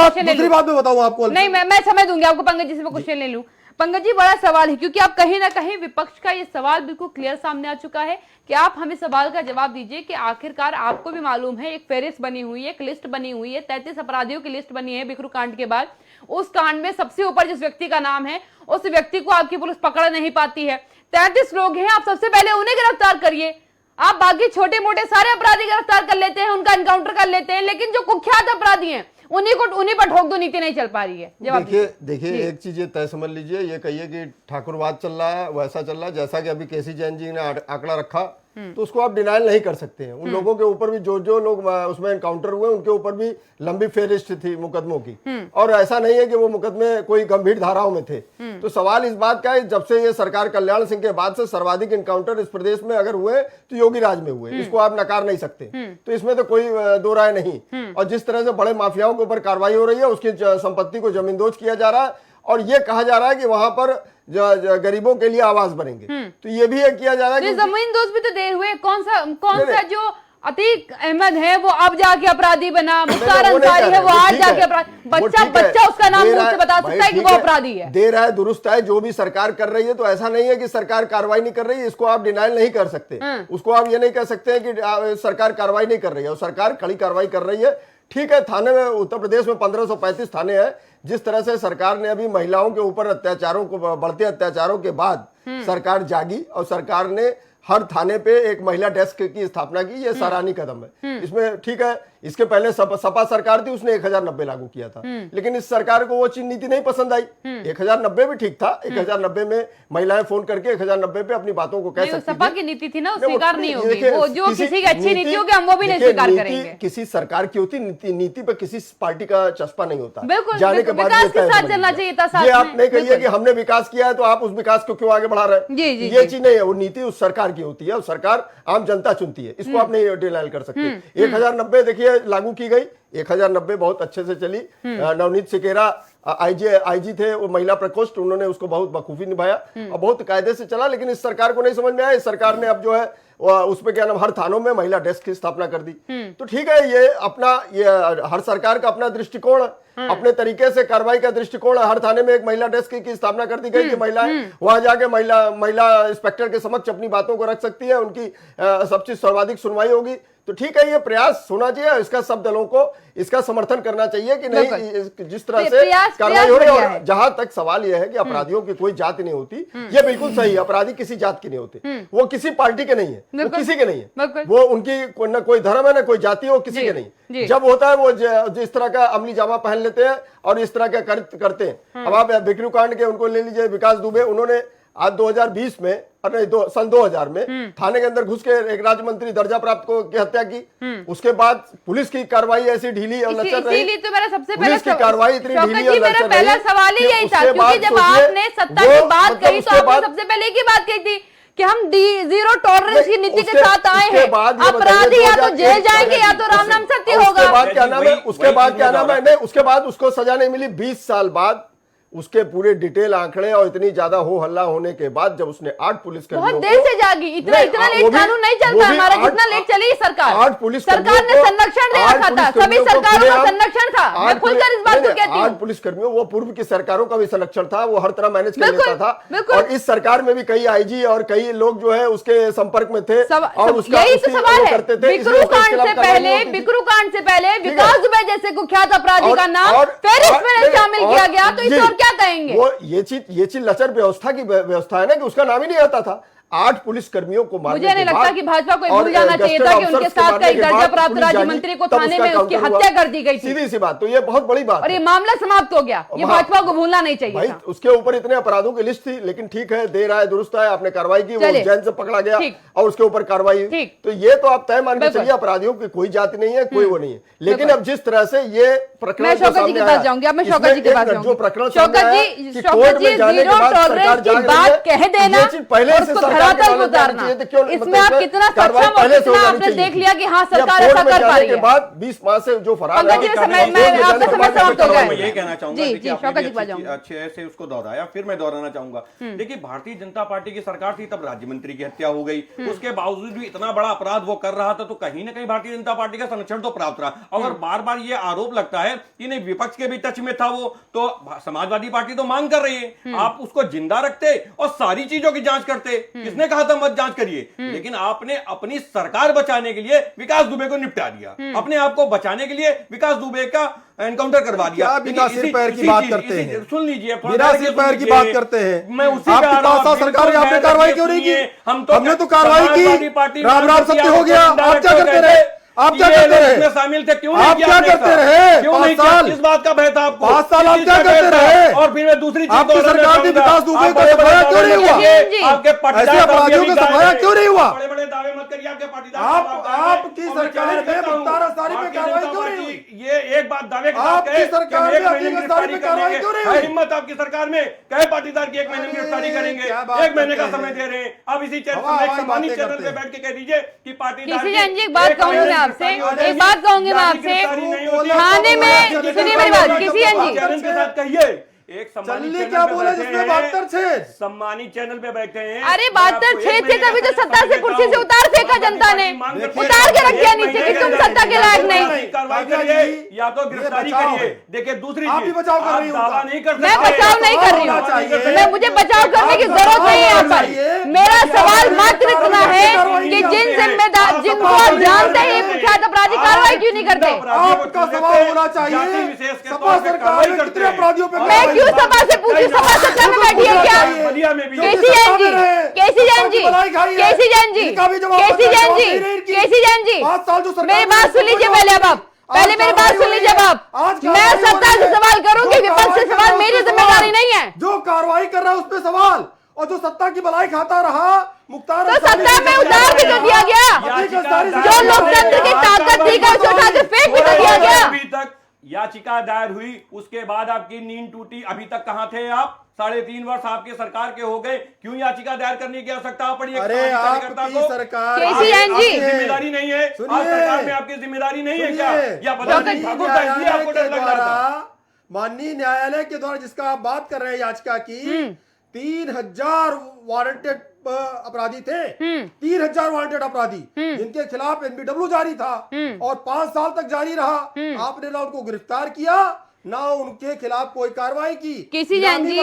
बात मैं बताऊं आपको, नहीं मैं समय दूंगी आपको। पंकज जी से मैं क्वेश्चन ले लूं। पंकज जी, बड़ा सवाल है, क्योंकि आप कहीं ना कहीं विपक्ष का ये सवाल बिल्कुल क्लियर सामने आ चुका है कि आप हमें सवाल का जवाब दीजिए कि आखिरकार आपको भी मालूम है एक फेरिस्त बनी हुई है, एक लिस्ट बनी हुई है, 33 अपराधियों की लिस्ट बनी है बिकरू कांड के बाद। उस कांड में सबसे ऊपर जिस व्यक्ति का नाम है उस व्यक्ति को आपकी पुलिस पकड़ नहीं पाती है। 33 लोग हैं, आप सबसे पहले उन्हें गिरफ्तार करिए। आप बाकी छोटे मोटे सारे अपराधी गिरफ्तार कर लेते हैं, उनका एनकाउंटर कर लेते हैं, लेकिन जो कुख्यात अपराधी हैं उन्हीं पर ठोक दो नीति नहीं चल पा रही है। देखिए एक चीज ये तय समझ लीजिए, ये कहिए कि ठाकुरवाद चल रहा है, वैसा चल रहा है, जैसा कि अभी केसी जैन जी ने आंकड़ा रखा, तो उसको आप डिनाइल नहीं कर सकते हैं। उन लोगों के ऊपर भी जो लोग उसमें एनकाउंटर हुए उनके ऊपर भी लंबी फेरिस्त थी मुकदमों की, और ऐसा नहीं है कि वो मुकदमे कोई गंभीर धाराओं में थे। तो सवाल इस बात का है, जब से ये सरकार कल्याण सिंह के बाद से सर्वाधिक एनकाउंटर इस प्रदेश में अगर हुए तो योगी राज में हुए, इसको आप नकार नहीं सकते। तो इसमें तो कोई दो राय नहीं। और जिस तरह से बड़े माफियाओं के ऊपर कार्रवाई हो रही है, उसकी संपत्ति को जमींदोज किया जा रहा है, और ये कहा जा रहा है कि वहां पर गरीबों के लिए आवास बनेंगे, तो ये भी किया जा रहा है। जमीन दोस्त भी तो देर हुए। कौन सा जो अतीक अहमद है वो अब जाके अपराधी बना, मुख्तार अंसारी है वो आज जाके अपराधी, बच्चा उसका नाम मुंह से बता सकता है कि वो अपराधी है। देर है दुरुस्त है, जो भी सरकार कर रही है, तो ऐसा नहीं है कि सरकार कार्रवाई नहीं कर रही है, इसको आप डिनाइल नहीं कर सकते। उसको आप ये नहीं कह सकते कि सरकार कार्रवाई नहीं कर रही है, और सरकार कड़ी कार्रवाई कर रही है। ठीक है, थाने में उत्तर प्रदेश में 1535 थाने हैं। जिस तरह से सरकार ने अभी महिलाओं के ऊपर अत्याचारों को, बढ़ते अत्याचारों के बाद सरकार जागी और सरकार ने हर थाने पे एक महिला डेस्क की स्थापना की, ये सराहनीय कदम है। इसमें ठीक है, इसके पहले सपा सरकार थी, उसने 1090 लागू किया था, लेकिन इस सरकार को वो चीज नीति नहीं पसंद आई। 1090 भी ठीक था, 1090 में महिलाएं फोन करके 1090 पे अपनी बातों को कह सकती थी। सपा की नीति थी ना, वो स्वीकार नहीं होगी। वो जो किसी की अच्छी नीति होगी हम वो भी नहीं स्वीकार करेंगे। किसी सरकार की होती नीति पे किसी पार्टी का चस्पा नहीं होता। बिल्कुल, जाने के बाद विकास के साथ चलना चाहिए था। ये आप नहीं कहिए कि हमने विकास किया है तो आप उस विकास को क्यों आगे बढ़ा रहे हैं, ये चीज नहीं है। वो नीति उस सरकार की होती है और सरकार आम जनता चुनती है, इसको आप नहीं डिनाइल कर सकते। 1090 देखिए लागू की गई, 1090 बहुत अच्छे से चली। नवनीत सिकेरा आईजी थे, वो महिला प्रकोष्ठ, उन्होंने उसको बहुत बखूबी निभाया और बहुत कायदे से चला। लेकिन इस सरकार को नहीं समझ में आया। इस सरकार ने अब जो है उस पे क्या नाम, हर थानों में महिला डेस्क की स्थापना कर दी। तो ठीक है, ये हर सरकार का अपना दृष्टिकोण है, अपने तरीके से कार्रवाई का दृष्टिकोण है। हर थाने में एक महिला डेस्क की स्थापना कर दी गई कि महिलाएं वहां जाके महिला इंस्पेक्टर के समक्ष अपनी बातों को रख सकती है, उनकी सब चीज सर्वाधिक सुनवाई होगी। तो ठीक है, ये प्रयास होना चाहिए, इसका सब दलों को इसका समर्थन करना चाहिए कि नहीं, जिस तरह से कार्रवाई हो रही है। और जहां तक सवाल यह है कि अपराधियों की कोई जाति नहीं होती, ये बिल्कुल सही है। अपराधी किसी जात के नहीं होते, वो किसी पार्टी के नहीं है, वो किसी के नहीं है, वो उनकी न कोई धर्म है न कोई जाति है, वो किसी के नहीं। जब होता है वो जिस तरह का अमली जामा पहन लेते हैं और इस तरह का करते हैं। अब आप बिकरू कांड के उनको ले लीजिए, विकास दुबे, उन्होंने आज 2020 में सन 2000 में थाने के अंदर घुस के एक राज्य मंत्री दर्जा प्राप्त को की हत्या की। उसके बाद पुलिस की कार्रवाई ऐसी ढीली और लचर रही। इसीलिए तो मेरा सबसे पुलिस की कार्रवाई इतनी ढीली और लचर रही। पहला सवाल ही यही था, क्योंकि जब आपने सत्ता की बात कही तो आपने सबसे पहले की बात कही थी कि हम जीरो टॉलरेंस की नीति के साथ आए हैं। अपराधी या तो जेल जाएंगे या तो राम नाम सत्य होगा। उसके बाद क्या नाम है, उसके बाद क्या नाम है, नहीं उसके बाद उसको सजा नहीं मिली। 20 साल बाद उसके पूरे डिटेल आंकड़े और इतनी ज्यादा हो हल्ला होने के बाद जब उसने 8 पुलिसकर्मियों बहुत देर से जागी, इतना लेट कानून नहीं चलता हमारा, जितना लेट चली सरकार। 8 पुलिस सरकार ने संरक्षण दे रखा था, सभी सरकारों का संरक्षण था। मैं खुलकर इस बात को कहती हूँ। 8 पुलिसकर्मियों, वो पूर्व की सरकारों का भी संरक्षण था, वो हर तरह मैनेज कर लेता था। और इस सरकार में भी कई आईजी और कई लोग जो है उसके संपर्क में थे और उसका यही तो सवाल है। बिकरू कांड से पहले विकास दुबे जैसे कुख्यात अपराधी का नाम फेरिस्त में शामिल किया गया, तो इसे और क्या कहेंगे? ये चीज लचर व्यवस्था की व्यवस्था है ना कि उसका नाम ही नहीं आता था। 8 पुलिस कर्मियों को मारने मुझे नहीं के लगता बाद कि भाजपा को और भूल जाना चाहिए गस्टेड था कि ऑफिसर्स उनके के साथ का मारने एक के दर्जा बाद प्राप्त पुलिस राज्य जागी, मंत्री को तब थाने उसका में उसकी काउंटर हत्या हुआ। कर दी गई थी। सीधी सी बात, तो ये बहुत बड़ी बात और ये है। मामला समाप्त हो गया। ये हाँ। भाजपा को भूलना नहीं चाहिए भाई था। उसके ऊपर इतने अपराधों की लिस्ट थी, लेकिन ठीक है, देर आए दुरुस्त आए, आपने कार्रवाई की, वो चलिए। जैन से पकड़ा गया ठीक। और उसके ऊपर कार्रवाई हुई। ठीक। तो ये तो आप तय मान के बिल्कुल। चलिए अपराधियों की कोई जाति नहीं है, कोई वो नहीं है। लेकिन अब जिस तरह से ये प्रकरण मैं जो शौकत जी सामने के पास आया, जाऊंगी। अब मैं इसमें शौकत जी के एक पास मिनट, जो जाऊंगी। प्रकरण शौकत सामने आया जी, कि शौकत कोर्ट जी, में जाने के जीरो बाद टॉलरेंस सरकार की जाग रही बात है, कह देना ये चीज पहले और से उसको सरकार धरातल के पे नॉलेज में उतारना। आनी चाहिए थी। क्यों इसमें आप कितना कार्रवाई सक्षम और पहले से कितना हो जानी आपने चाहिए देख थी। लिया कि हाँ कि अब सरकार कोर्ट ऐसा में कर पा जाने रही के है। बाद 20 माह से जो फरार पंकज जी, है, समय कोर्ट में मैं जाने आपका के समय बाद समाप्त हो कार्रवाई गया मैं है। यही कहना चाहूंगा। जी, देखिए, जी, आपने शौकत भी जी के पास जाऊंगा। अच्छे से उसको दोहराया, फिर मैं दोहराना चाहूंगा। देखिए, भारतीय जनता पार्टी की सरकार थी, तब राज्य मंत्री की हत्या हो गई। उसके बावजूद भी इतना बड़ा अपराध वो कर रहा था, तो कहीं ना कहीं भारतीय जनता पार्टी का संरक्षण तो प्राप्त रहा। अगर बार बार ये आरोप लगता है कि नहीं, विपक्ष के भी टच में था वो, तो समाजवादी पार्टी तो मांग कर रही है, आप उसको जिंदा रखते और सारी चीजों की जांच करते। किसने कहा था मत जांच करिए? लेकिन आपने अपनी सरकार बचाने के लिए विकास दुबे को निपटा दिया, अपने आप को बचाने के लिए विकास दुबे का एनकाउंटर करवा दिया। क्या बिना सिर पैर की बात करते हैं? सुन लीजिए, बिना सिर पैर की बात करते हैं। मैं उसी आपकी पे आ रहा हूं। 5 साल सरकार यहाँ पे कार्रवाई क्यों नहीं की? हमने तो कार्रवाई समाजवादी की, पार्टी राम राम सत्य हो गया। आप क्या डायरेक्टर करते रहे? आप क्या करते रहे? इसमें शामिल थे, क्यों नहीं आप किया क्या आपने करते ऐसा? रहे? क्यों 5 नहीं किया? साल? किस बात का भय था आपको? 5 साल आप किस क्या चीज का करते भय था? रहे? और फिर मैं दूसरी चीज आपकी दोहराना सरकार ने चाहूंगा। विकास दुबे आप का बड़े-बड़े सफाया दावे क्यों नहीं मत हुआ? करिए। आपके ऐसे पाटीदार अपराधियों अभी का गायब सफाया हैं। क्यों नहीं हुआ? बड़े-बड़े दावे मत करिए, आपके पाटीदार आपकी सरकार में मुख्तार अंसारी पे कार्रवाई क्यों नहीं हुई? ये एक बात दावे के साथ आपकी कहे कि सरकार हम में 1 महीने अतीक में अंसारी गिरफ्तारी पे कार्रवाई करेंगे। क्यों नहीं है हुई? हिम्मत आपकी सरकार में, कहे पाटीदार की 1 महीने में अरे, गिरफ्तारी करेंगे, क्या बात 1 महीने का करते समय हैं? दे रहे हैं। अब इसी हवा हवाई सम्मानित बातें चैनल करते पे हैं। बैठ के कह दीजिए कि पाटीदार किसी की जन जी, एक बात 1 कहूंगी महीने मैं में आपसे, गिरफ्तारी हो एक बात कहूंगी मैं जाएगी। आपसे। गिरफ्तारी नहीं होती है। थाने में सुनिए मेरी बात, किसी जन जी, चैनल के साथ कहिए, एक सम्मानित चल्ली चैनल क्या पे बोला बैठे जिसमें हैं, 72 छेद? सम्मानित चैनल पे बैठे हैं। अरे मैं आपको 72 1 छेद थे, महीने तभी तो का सत्ता से समय कुर्सी से देता उतार फेंका हूं। जनता ने, मांग करते उतार हैं। के रख दिया 1 नीचे महीने कि तुम के सत्ता के लायक नहीं। कार्रवाई काव्या करिए जी, या तो ये गिरफ्तारी बचाव करिए। है। देखिए, दूसरी आप चीज, भी बचाव कर रही हो दावा उनका। नहीं कर मैं सकते। बचाव नहीं कर रही होना हूँ, चाहिए। मैं मुझे बचाव करने की जरूरत नहीं है यहाँ पर। मेरा सवाल मात्र इतना है कि जिन जिम्मेदार जिनको आप जानते हैं कुख्यात अपराधी, कार्रवाई क्यों नहीं करते? आपका सवाल होना चाहिए, सपा सरकार ने कितने अपराधियों पे मैं क्यों सभा से पूछूं? सभा सत्ता में बैठी है क्या? केसी जैन जी, केसी जैन जी, केसी जैन जी, केसी जैन जी, केसी जैन जी, मेरी बात सुन लीजिए पहले। अब आप पहले मेरी बात सुन लीजिए। अब आप, मैं सत्ता से सवाल करूंगी, विपक्ष से सवाल मेरी जिम्मेदारी नहीं है। जो कार्रवाई कर रहा है उस पे सवाल, और जो सत्ता की भलाई खाता रहा मुख्तार तो अंसारी सत्ता में उतार भी तो दिया गया, जो लोकतंत्र की ताकत थी उसे उठा के फेंक भी तो दिया गया। अभी तक याचिका दायर हुई, उसके बाद आपकी नींद टूटी, अभी तक कहां थे आप? 3.5 वर्ष आपके सरकार के हो गए, क्यों याचिका दायर करने की आवश्यकता पड़ी? अरे आपकी सरकार, केसी जैन जी, जिम्मेदारी नहीं है? आज सरकार में आपकी जिम्मेदारी नहीं है क्या? या पता नहीं ठाकुर था इसलिए आपको डर लग रहा था? माननीय न्यायालय के द्वारा जिसका आप बात कर रहे हैं याचिका की, 3000 वारंटेड अपराधी थे, 3000 वारंटेड अपराधी जिनके खिलाफ एनबीडब्ल्यू जारी था और 5 साल तक जारी रहा। आपने ना उनको गिरफ्तार किया, ना उनके खिलाफ कोई कार्रवाई की। केसी जैन जी,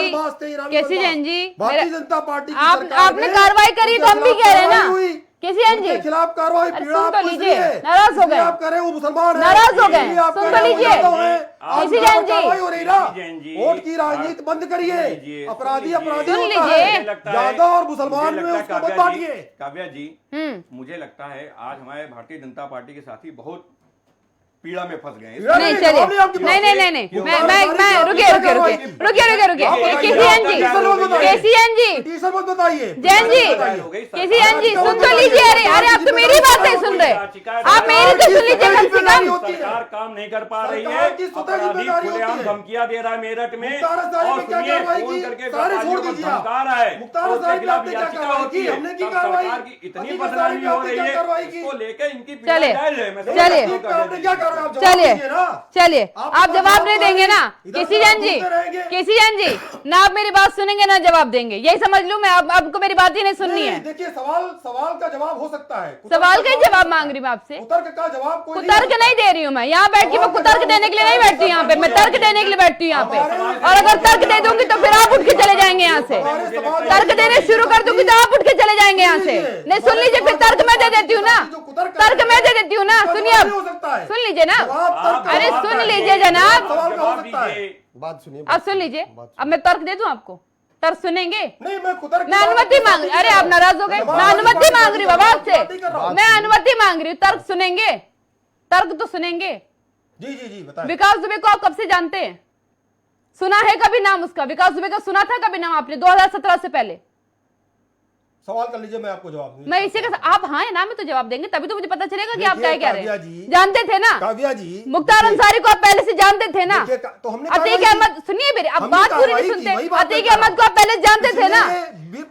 केसी जैन जी, भारतीय जनता पार्टी आपने कार्रवाई करी तो हम भी कह रहे हैं ना। केसी जैन जी, खिलाफ कार्रवाई सुन तो लीजिए, नाराज हो गए, आप कह रहे हो मुसलमान है, नाराज हो गए, सुन तो लीजिए। केसी जैन जी, हो रही ना, जैन जी, वोट की राजनीति बंद करिए। अपराधी अपराधी सुन होता लीजिए। है, यादव और मुसलमान में उसको मत बांटिए। काव्या जी, मुझे लगता है आज हमारे भारतीय जनता पार्टी के साथी बहुत पीड़ा में फंस गए हैं। नहीं चलिए, नहीं, मैं रुकिए, केसी जैन जी, केसी जैन जी, टीचर मत बताइए। जैन जी, केसी जैन जी, सुन तो लीजिए। अरे अरे, आप तो मेरी बात नहीं सुन रहे, आप मेरी तो सुन लीजिए कम से कम। सरकार काम नहीं कर पा रही है, सरकार की स्वतः अपराधी जिम्मेदारी खुलेआम होती है। धमकियां दे रहा है मेरठ में, मुख्तार अंसारी और पे क्या सुनिए, कार्रवाई फोन की? करके सारे व्यापारियों छोड़ को दीजिए। धमका रहा है, मुख्तार और अंसारी उसके खिलाफ पे क्या याचिका कार्रवाई होती की? है। हमने की तब कार्रवाई? सरकार की इतनी अतीक बदनामी अंसारी हो पे रही क्या है, कार्रवाई की? इसको लेकर इनकी पीड़ा चलिए, जायज है। मैं चलिए, समझता हूं आपने क्या करा? आप जवाब चलिए, दीजिए ना। चलिए, आप जवाब नहीं देंगे ना इधर केसी जैन जी, घूमते रहेंगे। केसी जैन जी, ना आप मेरी बात सुनेंगे ना जवाब देंगे, यही समझ लूं मैं। आपको मेरी बात ही नहीं सुननी है। देखिए, सवाल का जवाब हो सकता है, सवाल का ही जवाब मांग रही हूँ मैं आपसे। कुतर्क का जवाब कोई कुतर्क नहीं दे रही हूँ मैं यहाँ बैठ के। मैं कुतर्क देने के लिए नहीं बैठती यहाँ पे, मैं तर्क देने के लिए बैठती हूँ यहाँ पे। और अगर तर्क दे दूंगी तो फिर आप उठ के चले जाएंगे यहाँ से। तर्क देने शुरू कर दूंगी तो आप उठ के चले जाएंगे यहाँ से। नहीं, सुन लीजिए, फिर तर्क मैं दे देती हूँ ना, तर्क मैं दे देती हूँ ना। सुनिए, अब सुन लीजिए ना, अरे सुन लीजिए जनाब, सवाल का हो सकता है। बात सुनिए, अब सुन लीजिए। अब मैं तर्क दे दूं आपको? तर्क सुनेंगे? नहीं, मैं कुतर्क मैं अनुमति मांग, अरे आप नाराज हो गए, मैं अनुमति मांग रही हूँ बाबा आपसे, मैं अनुमति मांग रही हूँ, तर्क सुनेंगे? तर्क तो सुनेंगे। जी जी जी बताएं। विकास दुबे को आप कब से जानते हैं? सुना है कभी नाम उसका? विकास दुबे का सुना था कभी नाम आपने 2017 से पहले? सवाल कर लीजिए, मैं आपको जवाब दूंगी। मैं इसी का, आप हाँ या ना में तो जवाब देंगे, तभी तो मुझे पता चलेगा कि आप क्या कह रहे काव्या हैं। जी, जानते थे ना काव्या जी, मुख्तार अंसारी को आप पहले से जानते थे ना? तो हमने अतीक अहमद, सुनिए मेरे, अब हमने बात पूरी कार्रवाई नहीं की, सुनते। वही बात अतीक मैं कह रहा अहमद को आप पहले जानते थे ना?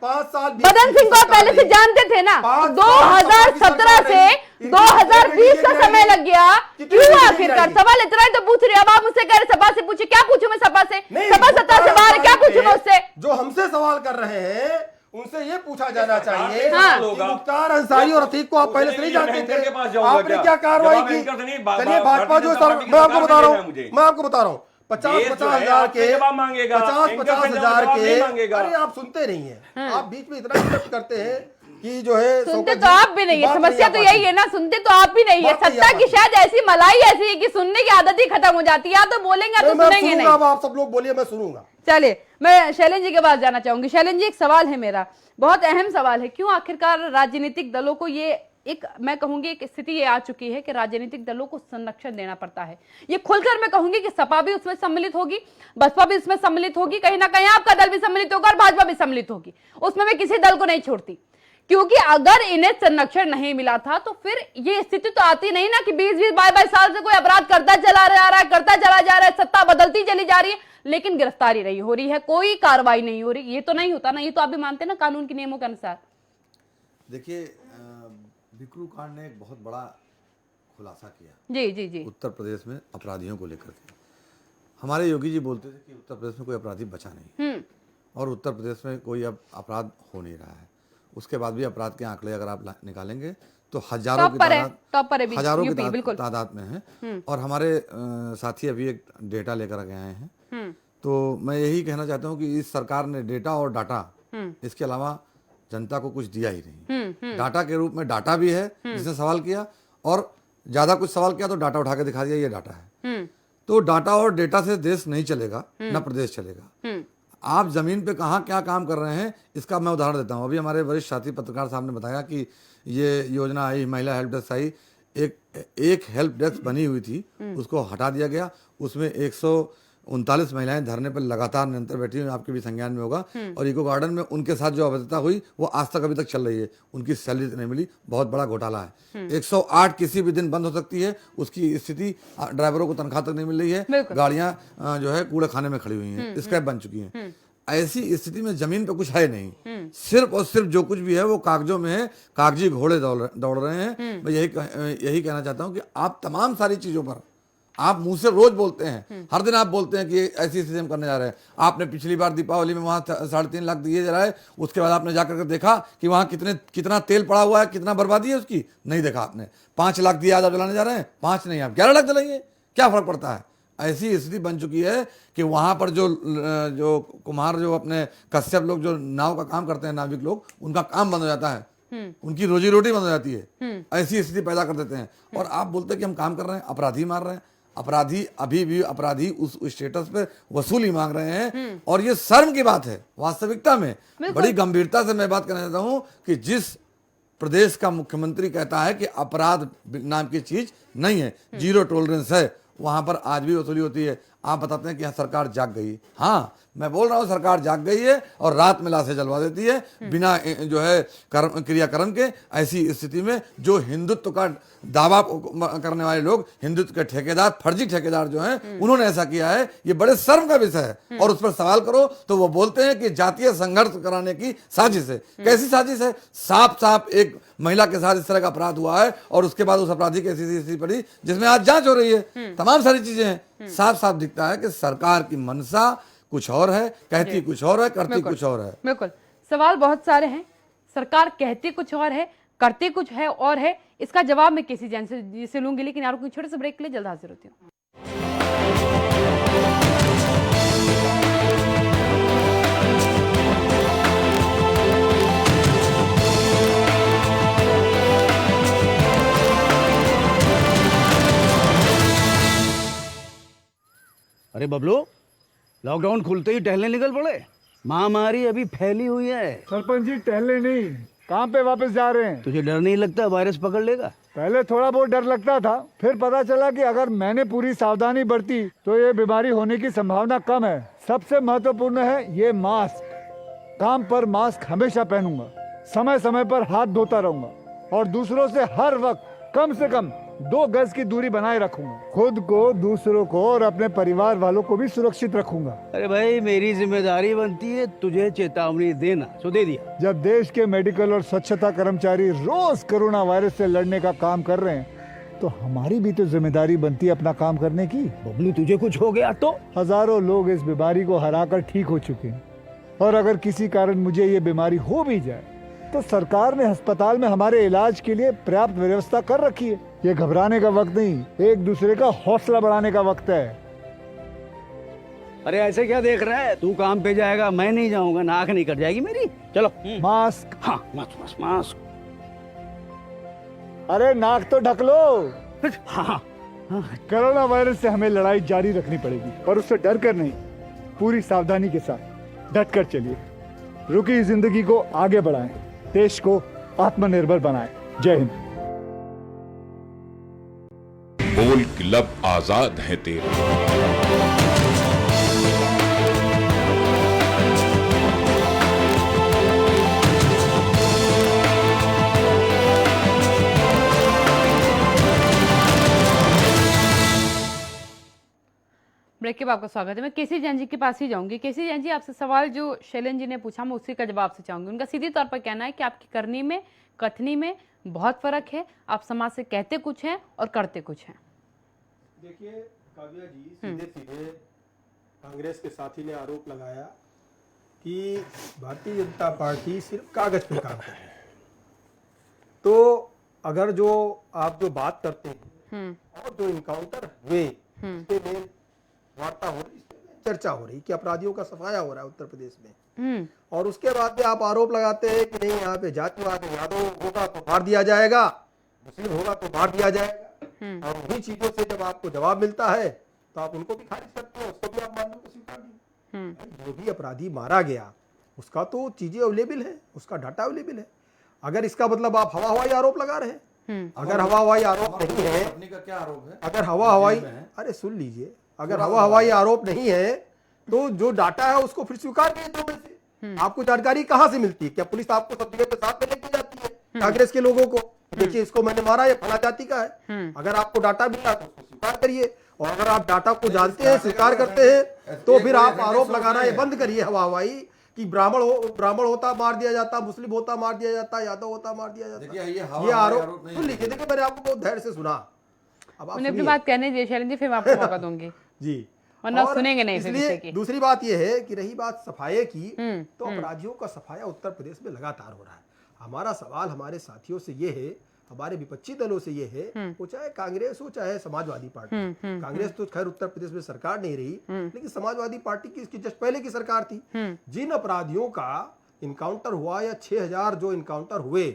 5 साल बदन सिंह को आप पहले से जानते थे ना? 2017 से 2020 का समय लग गया, क्यों आखिरकार? सवाल इतना ही तो पूछ रहे, अब आप मुझसे कह रहे सभा से पूछे, क्या पूछूं मैं सभा से? सभा सत्ता से बाहर क्या पूछूं मैं उससे? जो हमसे सवाल कर रहे हैं उनसे ये पूछा जाना चाहिए हाँ। कि मुख्तार अंसारी और अतीक को आप पहले से नहीं जानते थे, आपने क्या कार्रवाई की? चलिए भाजपा जो मैं आपको बता रहा हूँ, मैं आपको बता रहा हूँ, 50-50 हजार के, 50-50 हजार के, अरे आप सुनते नहीं है, आप बीच में इतना इंटरप्ट करते हैं कि जो है सुनते तो आप भी नहीं है, समस्या तो यही है ना, सुनते तो आप भी नहीं है। सत्ता की शायद ऐसी मलाई ऐसी है कि सुनने की आदत ही खत्म हो जाती है, या तो बोलेंगे या तो सुनेंगे नहीं। अब आप सब लोग बोलिए, मैं सुनूंगा। चलिए, मैं शैलेंद्र जी के पास जाना चाहूंगी। शैलेंद्र जी, एक सवाल है मेरा, बहुत अहम सवाल है, क्यों आखिरकार राजनीतिक दलों को ये एक, मैं कहूंगी एक स्थिति ये आ चुकी है कि राजनीतिक दलों को संरक्षण देना पड़ता है। ये खुलकर मैं कहूंगी कि सपा भी उसमें सम्मिलित होगी, बसपा भी उसमें सम्मिलित होगी, कहीं ना कहीं आपका दल भी सम्मिलित होगा और भाजपा भी सम्मिलित होगी, उसमें मैं किसी दल को नहीं छोड़ती, क्योंकि अगर इन्हें संरक्षण नहीं मिला था तो फिर ये स्थिति तो आती नहीं ना कि 20-22 साल से कोई अपराध करता चला जा रहा है, करता चला जा रहा है, सत्ता बदलती चली जा रही है, लेकिन गिरफ्तारी नहीं हो रही है, कोई कार्रवाई नहीं हो रही। ये तो नहीं होता ना, ये तो आप भी मानते ना कानून के नियमों के अनुसार। देखिए, बिकरू कांड ने एक बहुत बड़ा खुलासा किया जी जी जी। उत्तर प्रदेश में अपराधियों को लेकर के। हमारे योगी जी बोलते थे कि उत्तर प्रदेश में कोई अपराधी बचा नहीं, और उत्तर प्रदेश में कोई अब अपराध हो नहीं रहा है। उसके बाद भी अपराध के आंकड़े अगर आप निकालेंगे तो हजारों की तादाद में है। और हमारे साथी अभी एक डेटा लेकर के आए हैं, तो मैं यही कहना चाहता हूँ कि इस सरकार ने डेटा और डाटा, इसके अलावा जनता को कुछ दिया ही नहीं। डाटा के रूप में डाटा भी है जिसने सवाल किया, और ज्यादा कुछ सवाल किया तो डाटा उठा के दिखा दिया ये डाटा है। तो डाटा और डेटा से देश नहीं चलेगा, न प्रदेश चलेगा। आप जमीन पे कहाँ क्या काम कर रहे हैं इसका मैं उदाहरण देता हूँ। अभी हमारे वरिष्ठ साथी पत्रकार साहब ने बताया कि ये योजना आई, महिला हेल्प डेस्क आई, एक हेल्प डेस्क बनी हुई थी, उसको हटा दिया गया। उसमें 139 महिलाएं धरने पर लगातार निरंतर बैठी हुई, आपके भी संज्ञान में होगा। और इको गार्डन में उनके साथ जो अवैधता हुई वो आज तक अभी तक चल रही है, उनकी सैलरी नहीं मिली, बहुत बड़ा घोटाला है। 108 किसी भी दिन बंद हो सकती है, उसकी स्थिति, ड्राइवरों को तनख्वाह तक नहीं मिल रही है, गाड़ियां जो है कूड़े खाने में खड़ी हुई हैं, स्क्रैप बन चुकी हैं। ऐसी स्थिति में जमीन पे कुछ है नहीं, सिर्फ और सिर्फ जो कुछ भी है वो कागजों में है, कागजी घोड़े दौड़ रहे हैं। मैं यही कहना चाहता हूँ कि आप तमाम सारी चीजों पर आप मुंह से रोज बोलते हैं, हर दिन आप बोलते हैं कि ऐसी स्थिति हम करने जा रहे हैं। आपने पिछली बार दीपावली में वहां 3.5 लाख दिए जलाए, उसके बाद आपने जाकर के देखा कि वहां कितना तेल पड़ा हुआ है, कितना बर्बादी है उसकी, नहीं देखा आपने। 5 लाख दिए आज आप जलाने जा रहे हैं, 5 नहीं आप 11 लाख जलाइए, क्या फर्क पड़ता है? ऐसी स्थिति बन चुकी है कि वहां पर जो कुम्हार, जो अपने कश्यप लोग जो नाव का काम करते हैं, नाविक लोग, उनका काम बंद हो जाता है, उनकी रोजी रोटी बंद हो जाती है। ऐसी स्थिति पैदा कर देते हैं। और आप बोलते हैं कि हम काम कर रहे हैं, अपराधी मार रहे हैं। अपराधी अभी भी अपराधी उस स्टेटस पे वसूली मांग रहे हैं, और ये शर्म की बात है। वास्तविकता में बड़ी गंभीरता से मैं बात करना चाहता हूं कि जिस प्रदेश का मुख्यमंत्री कहता है कि अपराध नाम की चीज नहीं है, जीरो टॉलरेंस है, वहां पर आज भी वसूली होती है। आप बताते हैं कि यहाँ सरकार जाग गई। हाँ, मैं बोल रहा हूँ सरकार जाग गई है और रात में लाशें जलवा देती है बिना जो है क्रियाकर्म के। ऐसी स्थिति में जो हिंदुत्व का दावा करने वाले लोग, हिंदुत्व के ठेकेदार, फर्जी ठेकेदार जो हैं, उन्होंने ऐसा किया है, ये बड़े शर्म का विषय है। और उस पर सवाल करो तो वो बोलते हैं कि जातीय संघर्ष कराने की साजिश है। कैसी साजिश है? साफ साफ एक महिला के साथ इस तरह का अपराध हुआ है और उसके बाद उस अपराधी की ऐसी स्थिति पड़ी जिसमें आज जांच हो रही है, तमाम सारी चीजें हैं। साफ साफ दिखता है कि सरकार की मनसा कुछ और है, कहती कुछ और है, करती कुछ और है। बिल्कुल, सवाल बहुत सारे हैं। सरकार कहती कुछ और है, करती कुछ है और है। इसका जवाब मैं किसी जन से लूंगी, लेकिन यार छोटे से ब्रेक के लिए जल्द हाजिर होती हूँ। अरे बबलू, लॉकडाउन खुलते ही टहलने निकल पड़े। महामारी अभी फैली हुई है। सरपंच जी टहलने नहीं, काम पे वापस जा रहे हैं। तुझे डर नहीं लगता वायरस पकड़ लेगा? पहले थोड़ा बहुत डर लगता था, फिर पता चला कि अगर मैंने पूरी सावधानी बरती तो ये बीमारी होने की संभावना कम है। सबसे महत्वपूर्ण है ये मास्क। काम पर मास्क हमेशा पहनूंगा, समय समय पर हाथ धोता रहूंगा और दूसरों से हर वक्त कम से कम 2 गज की दूरी बनाए रखूंगा। खुद को, दूसरों को और अपने परिवार वालों को भी सुरक्षित रखूंगा। अरे भाई, मेरी जिम्मेदारी बनती है तुझे चेतावनी देना, सो दे दिया। जब देश के मेडिकल और स्वच्छता कर्मचारी रोज कोरोना वायरस से लड़ने का काम कर रहे हैं तो हमारी भी तो जिम्मेदारी बनती है अपना काम करने की। बबलू, तुझे कुछ हो गया तो? हजारों लोग इस बीमारी को हराकर ठीक हो चुके हैं और अगर किसी कारण मुझे ये बीमारी हो भी जाए तो सरकार ने अस्पताल में हमारे इलाज के लिए पर्याप्त व्यवस्था कर रखी है। ये घबराने का वक्त नहीं, एक दूसरे का हौसला बढ़ाने का वक्त है। अरे ऐसे क्या देख रहा है? तू काम पे जाएगा, मैं नहीं जाऊंगा, नाक नहीं कट जाएगी मेरी। चलो। मास्क। हाँ, मास्क मास्क। अरे नाक तो ढक लो। हाँ। कोरोना वायरस से हमें लड़ाई जारी रखनी पड़ेगी, पर उससे डर कर नहीं, पूरी सावधानी के साथ डट कर चलिए। रुकी जिंदगी को आगे बढ़ाएं, देश को आत्मनिर्भर बनाएं। जय हिंद। बोल क्लब आजाद है तेरे। ब्रेक के बाद आपका स्वागत है। मैं केसी जैन जी के पास ही जाऊंगी। केसी जैन जी, आपसे सवाल जो शैलन जी ने पूछा मैं उसी का जवाब से चाहूंगी। उनका सीधे तौर पर कहना है कि आपकी करनी में, कथनी में बहुत फर्क है। आप समाज से कहते कुछ हैं और करते कुछ हैं। देखिए काव्या जी, सीधे सीधे कांग्रेस के साथी ने आरोप लगाया कि भारतीय जनता पार्टी सिर्फ कागज पे काम कर रही है। तो अगर जो आप जो बात करते हैं और जो इनकाउंटर हुए उसके में वार्ता हो रही, चर्चा हो रही कि अपराधियों का सफाया हो रहा है उत्तर प्रदेश में, और उसके बाद में आप आरोप लगाते हैं कि नहीं यहाँ पे जातिवाद है, यादव होगा तो मार दिया जाएगा, मुस्लिम होगा तो मार दिया जाएगा, और उन्हीं चीजों से जब आपको जवाब मिलता है तो आप उनको भी खारिज करते हैं, उसको भी आप मानने को स्वीकार नहीं। जो भी अपराधी मारा गया उसका तो चीजें अवेलेबल है, उसका डाटा अवेलेबल है। अगर इसका मतलब आप हवा हवाई आरोप लगा रहे हैं, अगर हवा हवाई आरोप नहीं है, अपनी का क्या आरोप है? अगर हवा हवाई, अरे सुन लीजिए, अगर हवा हवाई आरोप नहीं है तो जो डाटा है उसको फिर स्वीकार कीजिए। दो में से आपको जानकारी कहां से मिलती है? क्या पुलिस आपको सब जगह पे साथ में लेके जाती है कांग्रेस के लोगों को? देखिए इसको मैंने मारा, ये फला जाति का है। अगर आपको डाटा मिला तो उसको स्वीकार करिए, और अगर आप डाटा को जानते हैं, स्वीकार करते हैं, तो फिर आप आरोप लगाना ये बंद करिए हवा हवाई कि ब्राह्मण होता मार दिया जाता, मुस्लिम होता मार दिया जाता, यादव होता मार दिया जाता। ये आरोप सुन लीजिए। देखिए मैंने आपको बहुत धैर्य से सुना, अब आप उन्हें अपनी बात कहने दीजिए शैलन जी, फिर मैं आपको मौका दूंगी जी, वरना सुनेंगे नहीं। इसलिए दूसरी बात यह है कि रही बात सफाये की, तो अपराधियों का सफाया उत्तर प्रदेश में लगातार हो रहा है। हमारा सवाल हमारे साथियों से ये है, हमारे विपक्षी दलों से ये है, वो चाहे कांग्रेस हो चाहे समाजवादी पार्टी, कांग्रेस तो खैर उत्तर प्रदेश में सरकार नहीं रही, लेकिन समाजवादी पार्टी की इसकी जस्ट पहले की सरकार थी। जिन अपराधियों का इनकाउंटर हुआ या 6000 जो इनकाउंटर हुए,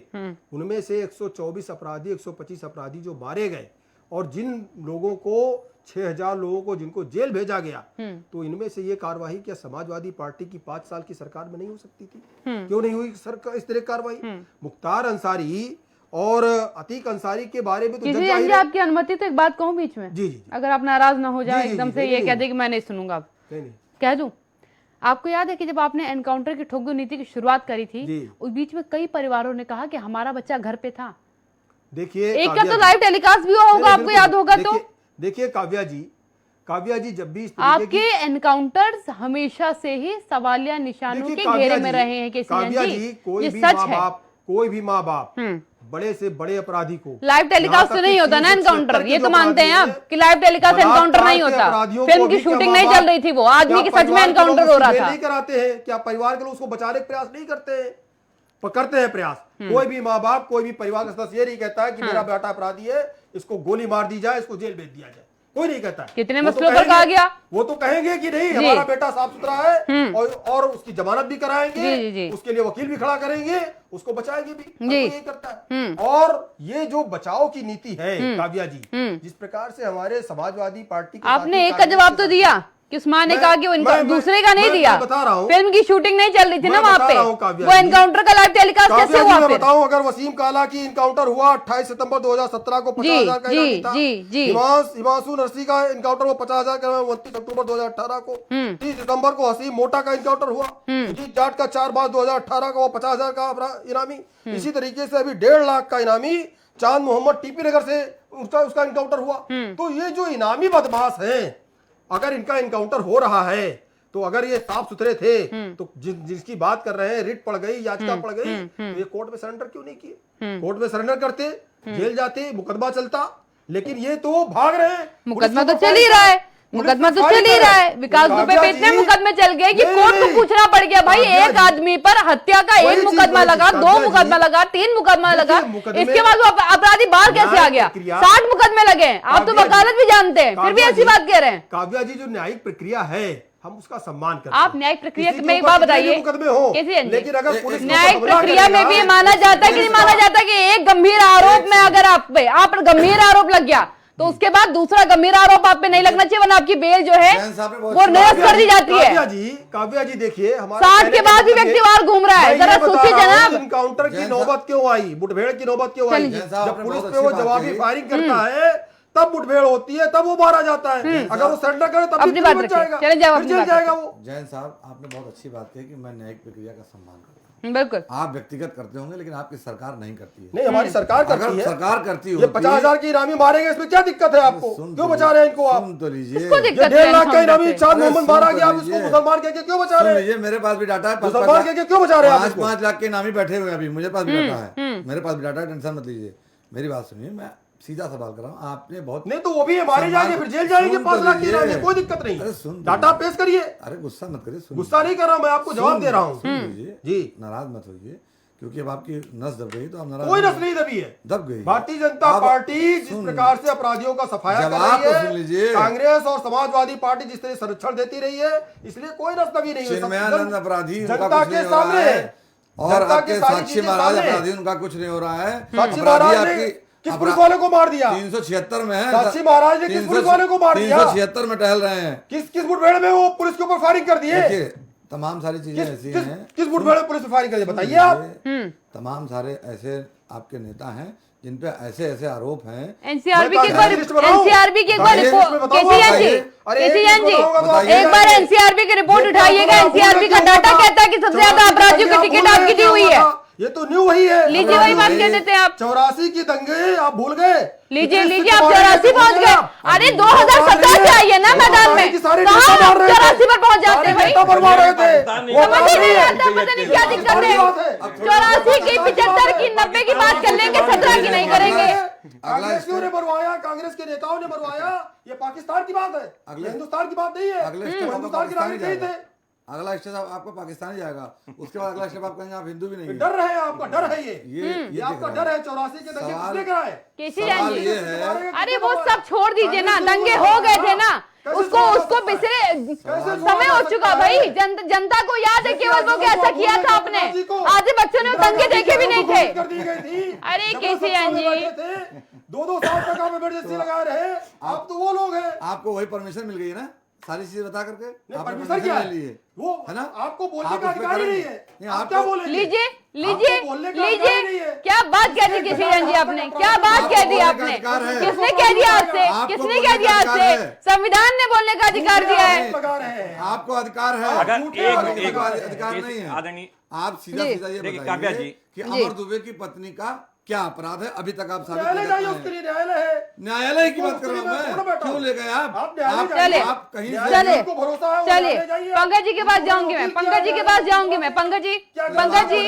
उनमें से 124 अपराधी, 125 अपराधी जो मारे गए, और जिन लोगों को 6000 लोगों को जिनको जेल भेजा गया, तो इनमें से ये कार्यवाही क्या समाजवादी पार्टी की 5 साल की सरकार में नहीं हो सकती थी? क्यों नहीं हुई सरकार इस तरह कार्रवाई? मुख्तार अंसारी और अतीक अंसारी के बारे में तो किसी जैन जी, आपकी अनुमति तो एक बात कहूं बीच में? जी जी, अगर आप नाराज ना हो जाए, जी, एकदम जी, से नहीं, ये नहीं, कह दे कि मैं नहीं सुनूंगा, अब नहीं कह दूं। आपको याद है कि जब आपने एनकाउंटर की ठोक दो नीति की शुरुआत करी थी, उस बीच में कई परिवारों ने कहा कि हमारा बच्चा घर पे था। देखिए एक का तो लाइव टेलीकास्ट भी हुआ होगा, आपको याद होगा। तो देखिए काव्या जी जब भी आपके एनकाउंटर्स हमेशा से ही सवालिया निशानों के घेरे में रहे हैं। कोई भी माँ बाप बड़े से बड़े अपराधी को लाइव टेलीकास्ट तो नहीं होता ना एनकाउंटर, ये तो मानते हैं आप कि लाइव टेलीकास्ट एनकाउंटर नहीं होता। फिल्म की शूटिंग नहीं चल रही थी, वो आदमी के सच में एनकाउंटर हो रहा था। नहीं कराते हैं क्या? परिवार के लोग उसको बचाने का प्रयास नहीं करते हैं? करते हैं प्रयास। कोई भी माँ बाप, कोई भी परिवार का सदस्य ये नहीं कहता है कि मेरा बेटा अपराधी है, इसको गोली मार दी जाए, इसको जेल भेज दिया जाए, कोई नहीं कहता है। कितने मसलों पर कहा गया, वो तो कहेंगे कि नहीं हमारा बेटा साफ सुथरा है, और उसकी जमानत भी कराएंगे, उसके लिए वकील भी खड़ा करेंगे, उसको बचाएंगे भी, यही करता है। और ये जो बचाव की नीति है काव्या जी, जिस प्रकार से हमारे समाजवादी पार्टी आपने एक का जवाब तो दिया कि उस्मान ने मैं- कहा कि वो दूसरे का नहीं मैं दिया, बता रहा हूं। फिल्म की शूटिंग नहीं चल रही थी ना मैं वहां बता पे, रहा हूं काव्या वो जी। एनकाउंटर का लाइव टेलीकास्ट कैसे काव्या जी, हुआ मैं फिर? बताऊं, अगर वसीम काला की इनकाउंटर हुआ 28 सितंबर 2017 को 50,000 का जी, इनामी था। जी। हिमांशु नरसी का इनकाउंटर हुआ 50,000 का 29 अक्टूबर 2018 को। 30 दिसंबर को हसीम मोटा का इनकाउंटर हुआ। अजीत जाट का 4 मार्च 2018 को 50,000 का इनामी। इसी तरीके से अभी 1.5 लाख का इनामी चांद मोहम्मद टीपी नगर से उसका इनकाउंटर हुआ। तो ये जो इनामी बदमाश हैं, अगर इनका इनकाउंटर हो रहा है तो अगर ये साफ सुथरे थे तो जिसकी बात कर रहे हैं, रिट पड़ गई, याचिका पड़ गई, तो ये कोर्ट में सरेंडर क्यों नहीं किए? कोर्ट में सरेंडर करते, जेल जाते, मुकदमा चलता। लेकिन ये तो भाग रहे हैं। मुकदमा तो चल ही रहा है, मुकदमा तो चल ही रहा है। विकास दुबे पे इतने मुकदमे चल गए कि कोर्ट को पूछना पड़ गया, भाई एक आदमी पर हत्या का एक मुकदमा लगा, 2 मुकदमा लगा, 3 मुकदमा लगा, इसके बाद वो अपराधी बाहर कैसे आ गया? 60 मुकदमे लगे। आप तो वकालत भी जानते हैं, फिर भी ऐसी बात कह रहे हैं। काव्या जी, जो न्यायिक प्रक्रिया है हम उसका सम्मान करते हैं। आप न्यायिक प्रक्रिया किसी के में एक ऊपर बात कितने भी बताइए, मुकदमे हो, कैसे लेकिन अगर पुलिस के न्यायिक ऊपर हमला प्रक्रिया में करेगा, भी माना जाता है कि नहीं माना जाता कि एक गंभीर आरोप में अगर आप पे गंभीर आरोप लग गया तो उसके बाद दूसरा गंभीर आरोप आप पे नहीं लगना चाहिए, वरना आपकी बेल जो है वो निरस्त कर दी जाती है। काव्या जी देखिए, हमारे 60 के बाद भी व्यक्ति बाहर घूम रहा है, जरा सोचिए जनाब। इनकाउंटर की नौबत क्यों आई, मुठभेड़ की नौबत क्यों आई? जब पुलिस पे वो जवाबी फायरिंग करता है तब मुठभेड़ होती है, तब वो मारा जाता है। अगर वो सरेंडर करे तब अपनी बात रखिए, चले जाओ अपनी बात जाएगा वो। जैन साहब, आपने बहुत अच्छी बात कही कि मैं न्यायिक प्रक्रिया का सम्मान करता हूँ। बिल्कुल, आप व्यक्तिगत करते होंगे, लेकिन आपकी सरकार नहीं करती है। नहीं, हमारी सरकार अगर करती है। सरकार करती ये होती 50,000 की इनामी मारेंगे, इसमें क्या दिक्कत है आपको? क्यों बचा रहे हैं इनको आप? सुन तो लीजिए, इसको ये दिक्कत 1.5 लाख का है इनामी हमसे। चांद मोहम्मद मारा गया, आप सुन तो इसको लीजिए। मुसलमान कह के क्यों बचा रहे हैं? लीजिए, मेरे पास भी डाटा है। मुसलमान कह के क्यों बचा रहे हैं आप इसको? 5 लाख के नामी बैठे हुए हैं अभी, मुझे पास भी डाटा है, मेरे पास भी डाटा है, टेंशन मत लीजिए। मेरी बात सुनिए, मैं सीधा सवाल कर रहा हूँ। आपने बहुत नहीं तो वो भी मारे जाएंगे, फिर जेल जाएंगे। 5 लाख की इनामी, कोई दिक्कत अरे नहीं। सुन तो डाटा पेश करिए। अरे गुस्सा मत करिए, सुन गुस्सा नहीं कर रहा, मैं आपको जवाब दे रहा हूँ। सुन लीजिए जी, नाराज मत होइए, क्योंकि अब आपकी नस दब गई तो आप नाराज कोई नस नहीं दबी है। दब गई। भारतीय जनता अब पार्टी जिस सुन, प्रकार से अपराधियों का सफाया कर जवाब तो रही सुन है, लीजिए। कांग्रेस और समाजवादी पार्टी जिस तरह संरक्षण देती रही है, इसलिए कोई नस दबी नहीं है। चिन्मयानंद अपराधी, उनका जनता कुछ के नहीं हो रहा सामने है, और जनता की आपके सारी साक्षी चीजें महाराज सामने। अपराधी, उनका कुछ नहीं हो रहा है। साक्षी अपराधी महाराज ने आपकी किस पुलिस वाले को मार दिया? 376 में है। साक्षी महाराज ने किस पुलिस वाले को मार दिया? 376 में टहल रहे हैं। किस मुठभेड़ में वो पुलिस के ऊपर फायरिंग कर दिए? देखिए, तमाम सारी चीजें ऐसी हैं। किस मुठभेड़ में पुलिस ने फायरिंग कर दी, बताइए आप। तमाम सारे ऐसे आपके नेता हैं जिन पे ऐसे ऐसे आरोप हैं। एनसीआरबी की एक मैं बार लिस्ट बनाऊं? एनसीआरबी की एक बार मैं लिस्ट रिपोर्ट, में बताऊं केसीएन आपको? जी, अरे एक केसीएन जी, लिस्ट बनाऊंगा तो आप एक बार ये एनसीआरबी की रिपोर्ट एक उठाइएगा। बात बताऊं, एनसीआरबी का आपको डाटा क्या कहता है कि सबसे ज्यादा अपराधियों को टिकट आपकी दी हुई है। ये तो न्यू वही है। लीजिए, वही बात कह देते हैं आप। 84 की दंगे आप भूल गए? लीजिए इतने लीजिए, आप सिक्के मारे 84 पहुंच गए गए। अरे 2017 से आइए ना मैदान में, कहाँ आप 84 पर पहुंच जाते हैं भाई? मरवा रहे थे। वो समझ ही नहीं आता, पता नहीं क्या दिक्कत है। 84 की, 75 की, 90 की बात कर लेंगे, 17 की नहीं करेंगे। कांग्रेसियों ने मरवाया, कांग्रेस के नेताओं ने मरवाया। ये पाकिस्तान की बात है, ये हिंदुस्तान की बात नहीं है। अगले वो स्टेप हिंदुस्तान के नागरिक नहीं थे। अगला स्टेप आपको पाकिस्तान जाएगा, उसके बाद अगला स्टेप आप कहेंगे आप हिंदू भी नहीं है। डर है, आपका डर है ये ये आपका डर है। 84 के दंगे किसने कराए? केसीएन सवाल जी, ये है, अरे वो सब छोड़ दीजिए ना, दंगे हो गए थे ना, उसको पिछले समय हो चुका भाई। जनता को याद है केवल वो कैसा किया था आपने। आधे बच्चों ने दंगे देखे भी नहीं थे। अरे केसीएन जी, 2-2 साल तक आप इमरजेंसी लगा रहे, आप तो वो लोग हैं। आपको वही परमिशन मिल गई ना सारी चीजें बता करके। नहीं, आपने परमिशन क्या है? ले लिए, वो है ना? आपको बोलने आप का उस पे अधिकार ही नहीं करेंगे। है। नहीं, आप आपको- क्या बोलेंगे? लीजिए लीजिए आपको बोलने का अधिकार ही नहीं लीजिए, है। क्या बात कह दी केसीएन जी आपने, क्या बात कह दी बोलने का आपने? अधिकार है। किसने कह दिया आपसे, आपको किसने बोलने कह का दिया अधिकार आपसे? है। संविधान ने बोलने का अधिकार दिया है। लगा रहे हैं। आपको अधिकार है। अगर झूठे एक- आरोप एक- का एक- अधिकार एक- नहीं है। आदरणीय आप सीधा जी। सीधा ये देखिए, काव्या बताइए जी। कि जी। अमर दुबे की पत्नी का क्या अपराध है अभी तक आप साबित न्यायालय नहीं जाइए, कर उसके पाए। लिए न्यायालय है। न्यायालय की बात कर रहा उसके लिए मैं हूं थोड़ा मैं, बैठा क्यों हूं। ले गए आप? आप न्यायालय आप जाइए। आप कहीं से न्यायालय चलिए। को भरोसा है, वो चलिए, न्यायालय जाइए। पंकज जी के पास जाऊंगी मैं, पंकज जी के पास जाऊंगी मैं। पंकज जी, पंकज जी,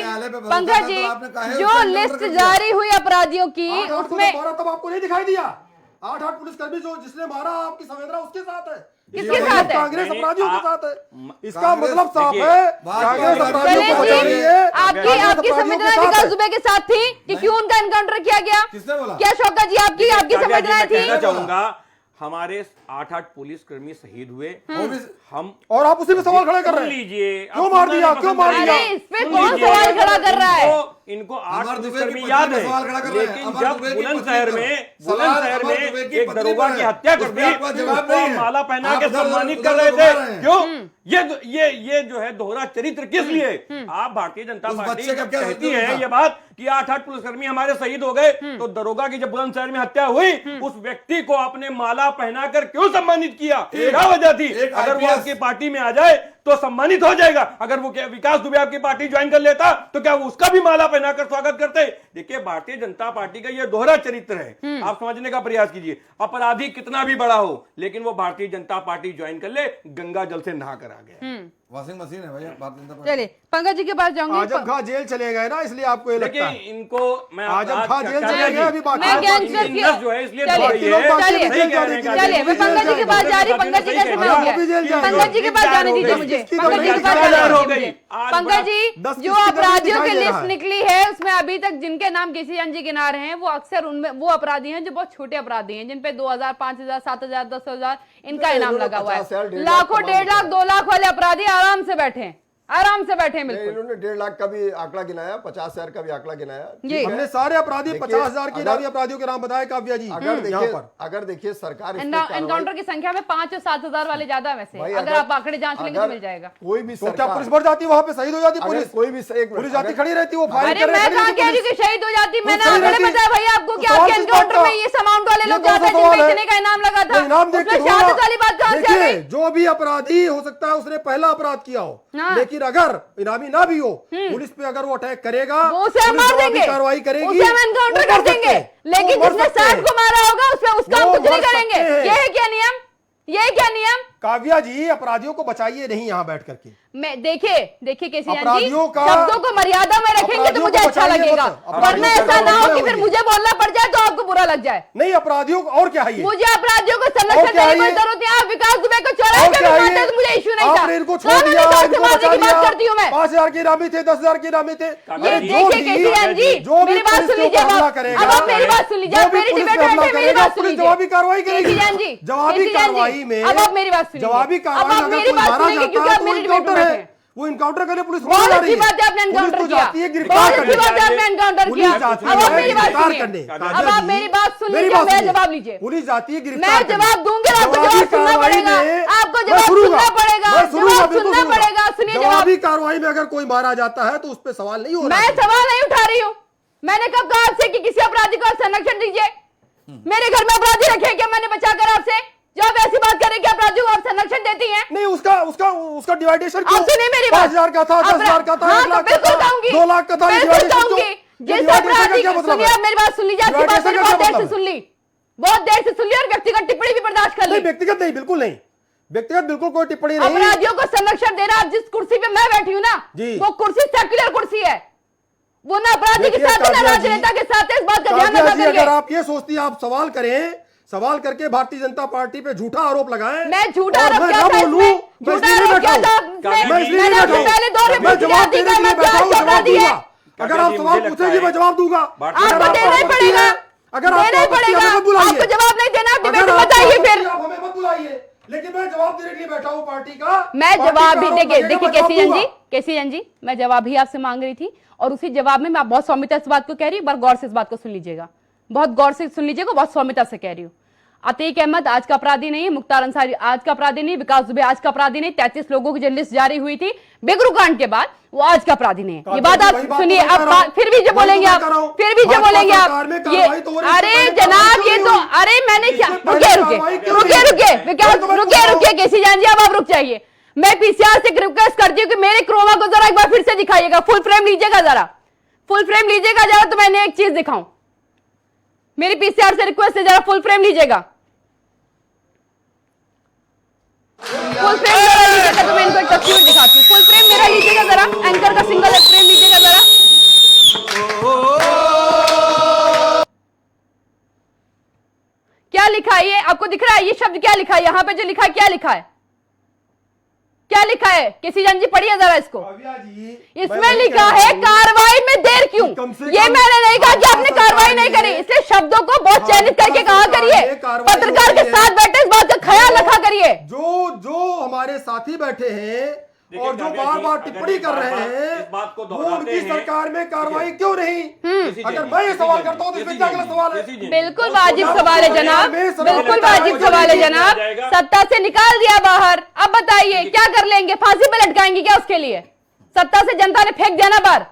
पंकज जी, जो लिस्ट जारी हुई अपराधियों की, 8-8 को उसमें तो मारा तब आपको नहीं दिखाई दिया। 8-8 पुलिसकर्मी जो जिसने मारा आपकी संवेदना उसके साथ है। किसके ये साथ है? कांग्रेस नहीं, अपराधियों के आप- साथ है। इसका कांग्रेस- मतलब साफ देखिए, है, बात कांग्रेस करें, अपराधियों को चलिए बचा जी, रही है। आपकी कांग्रेस आपकी अपराधियों के संवेदना साथ विकास है। दुबे के साथ थी कि क्यों उनका एनकाउंटर किया गया? किसने बोला? क्या शौकत जी आपकी काव्या जी, संवेदनाएं मैं कहना थी? चाहूंगा, हमारे 8-8 पुलिसकर्मी शहीद हुए। वो भी हम और आप उसी पे सवाल खड़े कर रहे सुन हैं। लीजिए, क्यों आप मार सुनना दिया? नहीं क्यों पसंद मार करेंगे। दिया? अरे इस पे सुन कौन लीजिए। सवाल खड़ा कर रहा है? इनको- इनको 8 अमर दुबे की पुलिसकर्मी पत्नी याद पे है, सवाल खड़ा कर रहे हैं। लेकिन अमर जब दुबे की बुलंदशहर पत्नी में पर सवाल बुलंदशहर अमर में दुबे की एक पत्नी दरोगा पर की है। हत्या कर उस पे दी, आपका जवाब उसको नहीं है। माला पहना आप के उधर- सम्मानित उधर कर रहे घुमा थे। रहे हैं। क्यों? ये जो है दोहरा चरित्र किस लिए? आप भारतीय जनता उस पार्टी बच्चे का जब क्या कहती उद्देश्य है था? ये बात कि 8-8 पुलिसकर्मी हमारे शहीद हो गए, तो दरोगा की जब बुलंदशहर में हत्या हुई, उस व्यक्ति को आपने माला पहनाकर क्यों सम्मानित किया? क्या वजह थी? एक अगर वो IPS आपकी पार्टी में आ जाए तो सम्मानित हो जाएगा। अगर वो क्या विकास दुबे आपकी पार्टी ज्वाइन कर लेता तो क्या वो उसका भी माला पहनाकर स्वागत करते? देखिए, भारतीय जनता पार्टी का ये दोहरा चरित्र है। आप समझने का प्रयास कीजिए। अपराधी कितना भी बड़ा हो, लेकिन वो भारतीय जनता पार्टी ज्वाइन कर ले, गंगा जल से नहा कर आ गया। वॉशिंग मशीन है भैया भारतीय जनता पार्टी। चलिए पंकज जी के पास जाऊंगी। आजम खां जेल चले गए ना, इसलिए आपको ये लगता देखिए, है। इनको मैं आजम खां जेल चलिए चले जी, गए, अभी बाकी मैं बाकी गैंगस्टर है। की बिजनेस जो है इसलिए चलिए, हो रही है। चलिए, सही कह रहे हैं काजी। चलिए मैं पंकज जी के पास जा रही हूँ। पंकज जी कैसे में हो गया? पंकज जी के पास जाने दीजिए मुझे। पंकज जी के पास जाने दीजिए। पंकज जी, जो अपराधियों की लिस्ट निकली है उसमें अभी तक जिनके नाम केसीआर जी गिना रहे हैं, वो अक्सर उनमें वो अपराधी हैं जो बहुत छोटे अपराधी हैं, जिन पे 2000, 5000, 7000, 10,000 इनका इनाम लगा हुआ है। 50,000, 1.5 लाखों, लाख 1.5 लाख, 2 लाख वाले अपराधी आराम से बैठे हैं, आराम से बैठे हैं नहीं, बिल्कुल। इन्होंने 1.5 लाख का भी आंकड़ा गिनाया, 50,000 का भी आंकड़ा गिनाया। जी। ठीक है। हमने सारे अपराधी देखिए, 50,000 के अगर- इनामी अपराधियों के नाम बताए काव्या जी। अगर यहाँ देखिए पर अगर देखिए सरकार इस पे एनकाउंटर कार्रवाई- की संख्या में 5 और 7,000 वाले ज्यादा है वैसे। भाई, अगर आप आंकड़े जांच लेंगे तो अगर मिल जाएगा। कोई भी तो क्या सरकार- पुलिस बढ़ जाती, वहां पे शहीद हो जाती अगर पुलिस? कोई भी एक पुलिस जाती अगर- खड़ी रहती, वो फायरिंग अरे कर रहे मैं खड़ी कहाँ रहती कह रही हूँ पुलिस। कि शहीद हो जाती, मैंने सही आंकड़े रहती। बताया भैया आपको कि तो आपके सवाल किस एनकाउंटर बात में का? ये अमाउंट वाले ये लोग कौन सा जाते हैं सवाल जिनमें है? इतने का इनाम लगा था। नहीं, इनाम देख के उसमें थोड़ा- शहादत वाली बात कहाँ से आ देखिए, गई? जो भी अपराधी हो सकता है उसने पहला अपराध किया हो, हाँ। लेकिन अगर इनामी ना भी हो, पुलिस पे अगर वो अटैक करेगा, वो उसे हम पुलिस मार जवाबी देंगे, कार्रवाई करेगी, उसे हम एनकाउंटर वो कर मर सकते देंगे, हैं। लेकिन वो मर जिसने सकते 60 हैं। को मारा होगा उसका हम वो कुछ नहीं मर करेंगे। सकते हैं। ये है क्या नियम? ये है क्या नियम? काव्या जी, अपराधियों को बचाइए नहीं यहाँ बैठ करके। मैं देखिए केसीआर जी, अपराधियों का- शब्दों को मर्यादा में रखेंगे तो अपराधियों मुझे को अच्छा बचाइए लगेगा, मत। वरना अपराधियों ऐसा को ना हो कि बचाइए। फिर मुझे बोलना पड़ जाए तो आपको बुरा लग जाए। नहीं, अपराधियों को और क्या है ये? मुझे अपराधियों को और संरक्षण क्या देने की है ये? जरूरत है। आप विकास दुबे को चौराहे और पे क्या भी है मारते ये? तो मुझे इश्यू नहीं था। आपने इनको छोड़ कानूनी दिया, तौर से इनको मारने बचा की बात दिया। करती हूँ मैं। 5,000 के इनामी थे, 10,000 के इनामी थे। ये अरे देखिए जोड़ दी, केसीआर जी, जो भी मेरी बात पुलिस सुन के लीजिए। ऊपर हमला अब करेगा, आप मेरी बात सुन लीजिए। जो आप भी मेरी पुलिस डिबेट पे हमला बैठे मेरी करेगा, बात सुन पुलिस लीजिए। जवाबी कार्रवाई करेगी। केसीआर जी, जवाबी केसीआर जी, कार्रवाई में अब आप मेरी बात सुनिए। जवाबी अब कार्रवाई आप में मेरी अगर बात कोई मारा सुनिए क्योंकि जाता आप है तो मेरी डिबेट में इनकाउंटर बैठे है। हैं। वो इनकाउंटर करने पुलिस बहुत जा अच्छी रही है। बात है, आपने पुलिस एनकाउंटर तो किया। जाती है बहुत गिरफ्तार अच्छी करने। बात है, आपने एनकाउंटर पुलिस किया। जाती अब आप है मेरी बात गिरफ्तार सुनिए। करने। अब आप मेरी बात सुन मेरी लीजिए, बात मैं सुनिए। जवाब लीजिए। पुलिस जाती है गिरफ्तार मैं करने। जवाब दूंगी, आपको जवाबी जवाब सुनना कार्रवाई पड़ेगा। में- आपको मैं जवाब सुनूंगा। सुनना पड़ेगा। मैं सुनूंगा, जवाब बिल्कुल सुनना सुनूंगा। पड़ेगा। सुनिए जवाब। जवाबी कार्रवाई में अगर कोई मारा जाता है तो उस पर सवाल नहीं हो रहा मैं है। सवाल नहीं उठा रही हूँ। मैंने कब कहा आपसे कि किसी अपराधी को आप संरक्षण दीजिए? मेरे घर में अपराधी रखे हैं क्या मैंने बचाकर आपसे? जो आप ऐसी बात करें कि अपराधियों को आप संरक्षण देती हैं? नहीं, उसका डिवाइडेशन आप सुनिए मेरी बात। 5,000 का था, 10,000 का था, हाँ, 1 लाख का बिल्कुल था, कहूंगी। 2 लाख का था। बिल्कुल dividation कहूंगी। क्यों? जिस dividation का अपराधी क्या को मतलब सुनिए, है? आप मेरी बात सुन लीजिए। आपकी बात dividation मैंने का बहुत क्या देर से मतलब सुन ली, बहुत देर से सुन ली, और व्यक्तिगत टिप्पणी भी बर्दाश्त कर ली। नहीं, व्यक्तिगत नहीं, बिल्कुल नहीं, व्यक्तिगत बिल्कुल कोई टिप्पणी नहीं। अपराधियों को संरक्षण देना, आप जिस कुर्सी पे मैं बैठी हूँ ना, जी। वो कुर्सी सेक्युलर कुर्सी है। वो ना अपराधी के देखिए, साथ है ना काव्या जी, राजनेता के साथ है। इस बात का ध्यान काव्या रखा जी, अगर करिए। आप ये सोचती हैं, आप सवाल करें, सवाल करके भारतीय जनता पार्टी पे झूठा आरोप लगाएं। मैं झूठा और आरोप मैं क्या ना था बोलूं, इसमें? मैं झूठा इसलिए नहीं आरोप क्या बैठा था हूं। इसमें? मैं इसलिए नहीं मैंने बैठा आपसे पहले दो हूं। रिपोर्ट मैं जवाब दिया देने के लिए थी, बैठा हूं, मैं जवाब दी है। दूंगा। अगर आप सवाल पूछेंगे मैं जवाब दूंगा। आपको देना ही पड़ेगा, अगर देना ही पड़ेगा। आपको जवाब नहीं देना, आप डिबेट में बताइए फिर। आप हमें मत बुलाइए, लेकिन मैं जवाब देने के लिए बैठा हूं पार्टी का। मैं पार्टी जवाब का भी आरोप देखिए लगेगा, मैं जवाब दूंगा। केसीआर जी, मैं जवाब ही आपसे मांग रही थी, और उसी जवाब में मैं बहुत सौम्यता से बात को कह रही हूँ। एक बार गौर से इस बात को सुन लीजिएगा, बहुत गौर से सुन लीजिएगा, बहुत सौम्यता से कह रही हूँ। अतीक अहमद आज का अपराधी नहीं है, मुख्तार अंसारी आज का अपराधी नहीं, विकास दुबे आज का अपराधी नहीं। 33 लोगों की जो लिस्ट जारी हुई थी बेगरू कांड के बाद, वो आज का अपराधी नहीं है। ये बात आप सुनिए। अब फिर भी जो बोलेंगे आप, फिर भी जो बोलेंगे आप, ये अरे जनाब, ये तो अरे मैंने क्या, रुकिए केसीआर जी, अब आप रुक जाइए। मैं पीसीआर से रिक्वेस्ट करती हूँ कि मेरे क्रोमा को जरा एक बार फिर से दिखाइएगा, फुल फ्रेम लीजिएगा जरा, फुल फ्रेम लीजिएगा जरा, तो मैंने एक चीज दिखाऊं। मेरी पीसीआर से रिक्वेस्ट है, जरा फुल फ्रेम लीजिएगा, फुल फ्रेम मेरा लीजिएगा, तो मैं इनको एक तस्वीर दिखाती हूँ। फुल फ्रेम मेरा लीजिएगा जरा, एंकर का सिंगल एक फ्रेम लीजिएगा जरा। क्या लिखा है ये, आपको दिख रहा है ये शब्द क्या लिखा है यहाँ पे? जो लिखा है क्या लिखा है, क्या लिखा है? केसीआर जी पढ़िए जरा इसको। काव्या जी, इसमें लिखा है कार्रवाई में देर क्यों? ये मैंने नहीं कहा कि आपने कार्रवाई नहीं करी, इसलिए शब्दों को बहुत चयनित करके कहा करिए। पत्रकार के साथ बैठे इस बात का ख्याल रखा करिए। जो हमारे साथी बैठे हैं देखिए, और जो काव्या बार जी, बार अगर टिप्पणी ये कर रहे बार-बार हैं इस बात को वो दोहराते उनकी हैं, सरकार में कार्रवाई क्यों नहीं? केसी अगर जैन, मैं ये केसी सवाल जैन, करता हूँ तो इसमें केसी क्या जैन, गलत सवाल है? केसी जैन। बिल्कुल वो वाजिब सोना सवाल है बोल रहे हैं, जनाब, में सवाल बिल्कुल उठाया वाजिब जाएगा। सवाल है जनाब। जाएगा। सत्ता से निकाल दिया बाहर, अब बताइए क्या कर लेंगे? फांसी पे लटकाएंगे क्या उसके लिए? सत्ता से जनता ने फेंक दिया ना बाहर,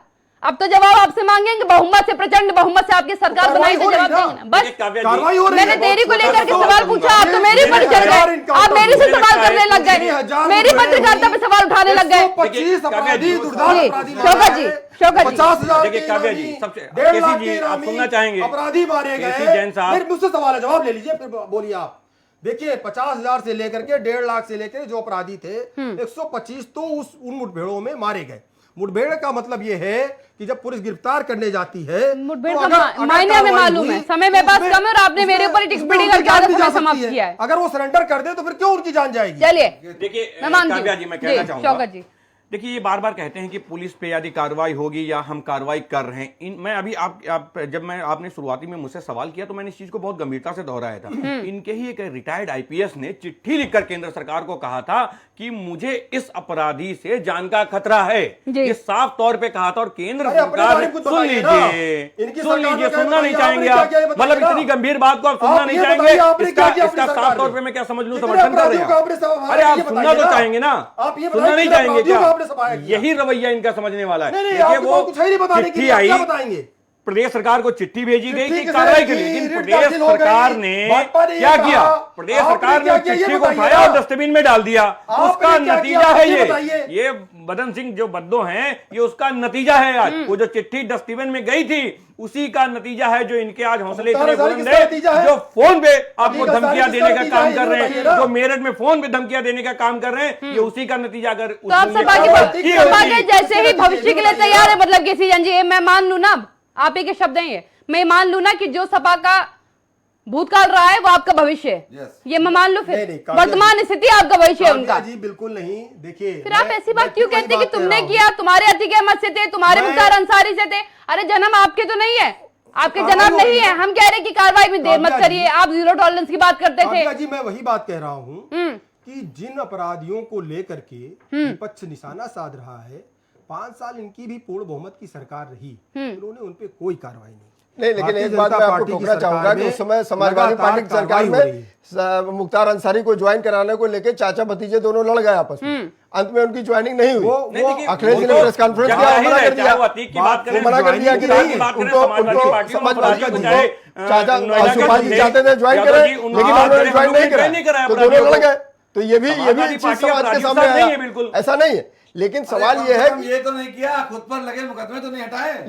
अब तो जवाब आपसे मांगेंगे। बहुमत से, प्रचंड बहुमत से आपकी सरकार बनाई तो जवाब देंगे ना। बस देखिए, काव्या जी, कार्रवाई हो रही मैंने है। तेरी को लेकर के बहुत सवाल छोटा पूछा, सा आप तो मेरे पर चल गए, आप मेरे से सवाल करने लग गए, मेरी पत्रकारिता पे सवाल उठाने लग गए। 125 अपराधी दुर्दांत जी, अपराधी शौकत जी, शौकत जी। 50,000 देखिए, के काव्या जी, इनामी, सबसे 1.5 लाख केसी के जी, आप इनामी सुनना चाहेंगे? अपराधी मारे केसी गए। जैन साहब। फिर मुझसे सवाल है, जवाब ले लीजिए, फिर बोलिए आप। देखिए 50,000 से लेकर के 1.5 लाख से लेकर जो अपराधी थे 125 तो उन मुठभेड़ों में मारे गए। मुठभेड़ का मतलब ये है कि जब पुलिस गिरफ्तार करने जाती है मुठभेड़ तो का अगर मायने हमें कार्रवाई मालूम हुई, है, समय मेरे तो पास उसमें- कम है और आपने मेरे ऊपर ही उसमें टिप्पणी उनकी करके जान आधा भी समय जा सकती समाप्त है। किया है। अगर वो सरेंडर कर दे तो फिर क्यों उनकी जान जाएगी? चलिए, देखिए, मैं मानती हूँ। काव्या जी, मैं कहना जी, चाहूंगा, शौकत जी। देखिए ये बार बार कहते हैं कि पुलिस पे यदि कार्रवाई होगी या हम कार्रवाई कर रहे हैं। मैं अभी जब मैं आपने शुरुआती में मुझसे सवाल किया तो मैंने इस चीज को बहुत गंभीरता से दोहराया था। इनके ही एक रिटायर्ड आईपीएस ने चिट्ठी लिखकर केंद्र सरकार को कहा था कि मुझे इस अपराधी से जान का खतरा है, जी। ये साफ तौर पे कहा था। और केंद्र अरे अपने सरकार बारे ने में कुछ सुन बताइए ना। लीजिए, इनकी सुन सरकार लीजिए, में क्या सुनना नहीं बताइए, चाहेंगे आपने आप? क्या किया ये बताइए मतलब ना। इतनी गंभीर बात को आप सुनना आप नहीं ये चाहेंगे? बताइए, आपने क्या किया अपनी इसका साफ सरकार तौर में? पे मैं क्या समझ लूं, कितने समर्थन कर रहे अपराधियों को आपने हैं सफाया अरे आप किया, सुनना बताइए तो ना। चाहेंगे ना? आप ये सुनना बताइए, नहीं कितने चाहेंगे अपराधियों को क्या? आपने सफाया किया? यही रवैया इनका समझने वाला है। नहीं, देखिए, आपके पास कुछ है नहीं बताने के चिट्ठी लिए, आप आई, क्या बताएंगे? प्रदेश सरकार को चिट्ठी भेजी गई चिट्ठी कि किसे कार्रवाई के भेजी? लिए, लेकिन रिट प्रदेश दाखिल हो गई। सरकार ने भाजपा ने ये क्या कहा। किया? प्रदेश आपने सरकार क्या ने किया, ये चिट्ठी को बताइए उठाया ना। और डस्टबिन में डाल दिया। आपने उसका क्या नतीजा किया, है ये ये बताइए। ये मदन सिंह जो बद्दो हैं, ये उसका नतीजा है। आज वो जो चिट्ठी डस्टबिन में गई थी उसी का नतीजा है, जो इनके आज हौसले इतने बुलंद है, जो फोन पे आपको धमकियां देने का काम कर रहे हैं, जो मेरठ में फोन पे धमकियां देने का काम कर रहे हैं, ये उसी का नतीजा। अगर तो आप उसने सपा कार्रवाई की सपा होती, के जैसे ही भविष्य के लिए तैयार है, मतलब किसी जन जी, ये मैं मान लू ना, आप ही के शब्द हैं ये, मैं मान लू ना कि जो सपा का भूतकाल रहा है वो आपका भविष्य है। Yes. ये मैं मान लू। फिर नहीं, काव्या वर्तमान स्थिति आपका भविष्य है उनका। जी बिल्कुल नहीं। देखिए फिर आप ऐसी बात क्यों कहते हैं कि तुमने किया, तुम्हारे अति के मत से थे, तुम्हारे मैं- मुख्तार अंसारी से थे? अरे जन्म आपके तो नहीं है, आपके कार्रवाई जनाब हो नहीं रही है। है। हम कह रहे हैं कि कार्रवाई में देर मत काव्या जी- करिए, आप जीरो टॉलरेंस की बात करते थे। काव्या जी मैं वही बात कह रहा हूँ हम्म। कि जिन अपराधियों को लेकर के विपक्ष निशाना साध रहा है, 5 साल इनकी भी पूर्ण बहुमत की सरकार रही, उन्होंने उन पे कोई कार्रवाई नहीं। नहीं, लेकिन भारतीय एक बात जनता मैं आपको पार्टी की टोकना सरकार चाहूंगा कि में उस समय समाजवादी लगातार पार्टी की सरकार कार्रवाई हो रही है। में मुख्तार अंसारी को ज्वाइन कराने को लेकर चाचा भतीजे दोनों लड़ गए आपस में। अंत में उनकी ज्वाइनिंग नहीं हुई। नहीं, देखिए, अखिलेश जी वो ने तो प्रेस कॉन्फ्रेंस जब किया, जाहिर मना है, कर चाहे दिया। वो अतीक की बात करें, वो मना कर दिया कि ज्वाइनिंग नहीं, की बात करें, उनको समाजवादी उनको पार्टी, समाजवादी का चाहे, चाचा नोएडा के सुभाष जी थे, चाहते थे ज्वाइन यादव करें, जी, लेकिन उन्होंने उन्होंने ज्वाइन नहीं नहीं करा, कराया तो दोनों अपराधियों लड़ को। गए। तो ये भी समाजवादी चीज पार्टी समाज के अपराधियों सामने के साथ नहीं आया। है, बिल्कुल। ऐसा नहीं है, लेकिन सवाल अरे ये है कम से कम ये तो नहीं किया, खुद पर लगे मुकदमे तो नहीं हटाए।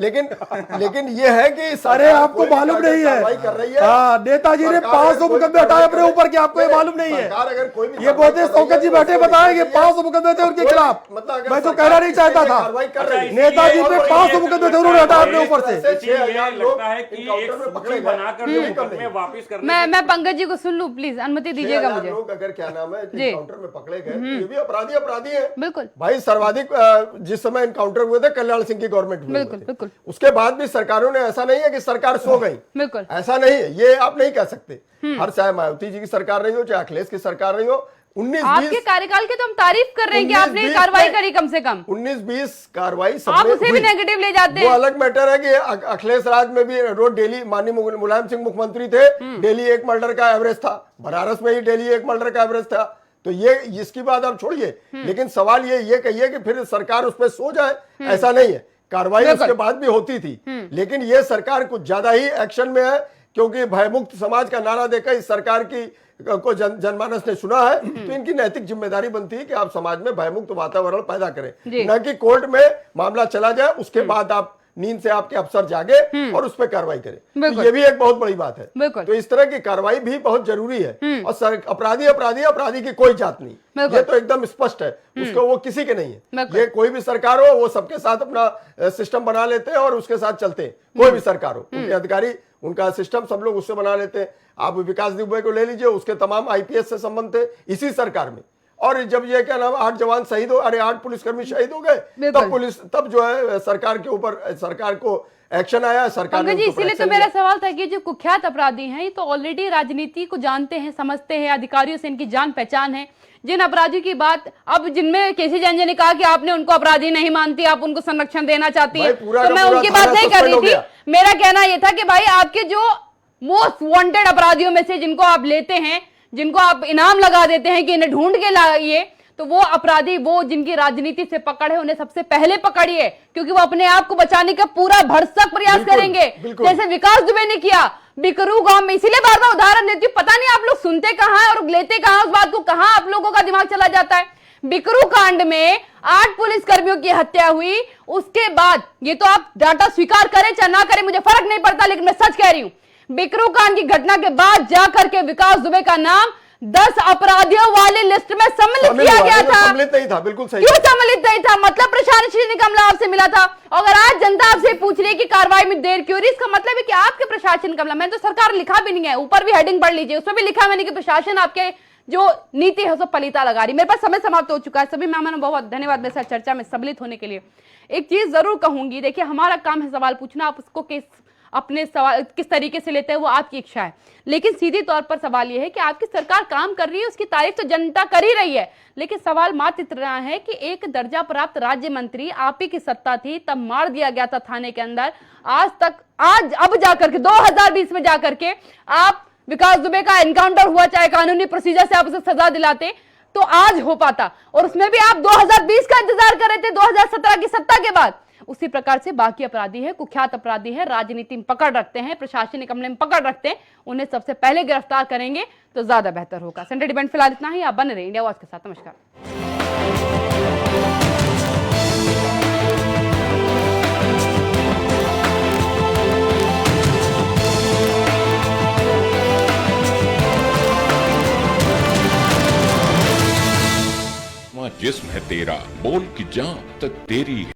लेकिन ये है कि अरे आपको मालूम नहीं कार्रवाई कर रही है। है, नेताजी ने सरकार 500 अगर कोई मुकदमे हटाए अपने कार्रवाई ऊपर, कि आपको ये करे, मालूम नहीं है? सरकार अगर कोई भी ये बोलते कार्रवाई कर शौकत जी रही है, बैठे उसको बताएंगे देखिए, 500 मुकदमे थे उनके खिलाफ। मतलब अगर मैं तो सरकार कहना नहीं चाहता था। कार्रवाई कर रही है। नेताजी पे 500 मुकदमे थे, उन्होंने हटाए अपने ऊपर से। लगता है कि एक सूची बनाकर जो मुकदमे वापिस करने मैं पंकज जी को सुन लूं, प्लीज अनुमति दीजिएगा 6,000 मुझे। लोग अगर क्या नाम है जी। एनकाउंटर में पकड़े गए, तो ये भी अपराधी है। बिल्कुल भाई सर्वाधिक जिस समय एनकाउंटर हुए थे कल्याण सिंह की गवर्नमेंट में बिल्कुल, हुए थे। बिल्कुल। उसके बाद भी सरकारों ने, ऐसा नहीं है कि सरकार सो गई, बिल्कुल। ऐसा नहीं है, ये आप नहीं कह सकते। हर चाहे मायावती जी की सरकार रही हो, चाहे अखिलेश की सरकार रही हो, 19-20 आपके कार्यकाल के तो हम तारीफ कर रहे हैं कि 19-20 आपने कार्रवाई में- करी कम से कम। 19-20 कार्रवाई सब आप में उसे भी हुई। नेगेटिव ले जाते वो हैं। अलग मैटर है कि अखिलेश राज में भी रोज डेली माननीय मुलायम सिंह मुख्यमंत्री थे, डेली एक मर्डर का एवरेज था। बनारस में ही डेली एक मर्डर का एवरेज था। तो ये इसकी बात आप छोड़िए, लेकिन सवाल ये कहिए कि फिर सरकार उस पर सो जाए, ऐसा नहीं है। कार्रवाई उसके बाद भी होती थी, लेकिन ये सरकार कुछ ज्यादा ही एक्शन में है, क्योंकि भयमुक्त समाज का नारा देकर इस सरकार की को जनमानस ने सुना है। तो इनकी नैतिक जिम्मेदारी बनती है कि आप समाज में भयमुक्त वातावरण पैदा करें, न कि कोर्ट में मामला चला जाए उसके बाद आप नींद से आपके अफसर जागे और उस पर कार्रवाई करें। तो ये भी एक बहुत बड़ी बात है। बिल्कुल। तो इस तरह की कार्रवाई भी बहुत जरूरी है। और अपराधी की कोई जात नहीं, ये तो एकदम स्पष्ट है। उसको वो किसी के नहीं है। ये कोई भी सरकार हो, वो सबके साथ अपना सिस्टम बना लेते हैं और उसके साथ चलते हैं। कोई भी सरकार हो, उनके अधिकारी, उनका सिस्टम सब लोग उससे बना लेते हैं। आप विकास दुबे को ले लीजिए, उसके तमाम आईपीएस से संबंध थे इसी सरकार में। और जब ये क्या नाम 8 जवान शहीद हो, 8 पुलिसकर्मी शहीद हो गए, तब जो है सरकार के ऊपर, सरकार को एक्शन आया, सरकार ने पंकज जी, उनके ऊपर इसीलिए तो एक्शन मेरा लिया। सवाल था कि जो कुख्यात अपराधी हैं ये तो ऑलरेडी राजनीति को जानते हैं, समझते हैं, अधिकारियों से इनकी जान पहचान है। जिन अपराधियों की बात अब जिनमें केसी जैन जी ने कहा कि आपने उनको अपराधी नहीं मानती, आप उनको संरक्षण देना चाहती है, तो मैं उनकी बात नहीं कर रही थी। मेरा कहना यह था कि भाई आपके जो मोस्ट वांटेड अपराधियों में से जिनको आप लेते हैं, जिनको आप इनाम लगा देते हैं कि इन्हें ढूंढ के लाइए, तो वो अपराधी, वो जिनकी राजनीति से पकड़ है, उन्हें सबसे पहले पकड़िए, क्योंकि वो अपने आप को बचाने का पूरा भरसक प्रयास करेंगे, जैसे विकास दुबे ने किया बिकरू गांव में। इसीलिए बार बार उदाहरण देती हूँ, पता नहीं आप लोग सुनते कहां है और लेते कहां, उस बात को कहां आप लोगों का दिमाग चला जाता है। बिकरू कांड में 8 पुलिसकर्मियों की हत्या हुई, उसके बाद ये तो आप डाटा स्वीकार करें चाहे ना करें मुझे फर्क नहीं पड़ता, लेकिन मैं सच कह रही हूं, बिकरू कांड की घटना के बाद जाकर के विकास दुबे का नाम 10 अपराधियों वाली लिस्ट में सम्मिलित किया गया था। सम्मिलित नहीं था, बिल्कुल सही। क्यों सम्मिलित नहीं था? मतलब प्रशासन का मामला आपसे मिला था। अगर आज जनता आपसे पूछ रही है कि कार्रवाई में देर क्यों रही, इसका मतलब है कि आपके प्रशासन का मामला, मैंने तो सरकार लिखा भी नहीं है, ऊपर भी हेडिंग पढ़ लीजिए, उसमें भी लिखा मैंने कि प्रशासन आपके जो नीति है उसको पलीता लगा रही। मेरे पास समय समाप्त हो चुका है। सभी मेहमानों बहुत धन्यवाद मेरे साथ चर्चा में सम्मिलित होने के लिए। एक चीज जरूर कहूंगी, देखिए हमारा काम है सवाल पूछना, आप उसको अपने सवाल किस तरीके से लेते हैं वो आपकी इच्छा है, लेकिन सीधी तौर पर सवाल यह है कि आपकी सरकार काम कर रही है, उसकी तारीफ तो जनता कर ही रही है, लेकिन सवाल मात्र इतना है कि एक दर्जा प्राप्त राज्य मंत्री, आप ही की सत्ता थी, तब मार दिया गया था थाने के अंदर, आज तक अब जाकर के 2020 में जाकर के आप विकास दुबे का एनकाउंटर हुआ, चाहे कानूनी प्रोसीजर से आप उसे सजा दिलाते तो आज हो पाता, और उसमें भी आप 2020 का इंतजार कर रहे थे 2017 की सत्ता के बाद। उसी प्रकार से बाकी अपराधी है, कुख्यात अपराधी है, राजनीति में पकड़ रखते हैं, प्रशासनिक अमले में पकड़ रखते हैं, उन्हें सबसे पहले गिरफ्तार करेंगे तो ज्यादा बेहतर होगा। सेंट्रल डिबेट फिलहाल इतना ही, आप बने रहे इंडिया वॉच के साथ। नमस्कार। जिस्म है तेरा, बोल की जान तक तेरी है।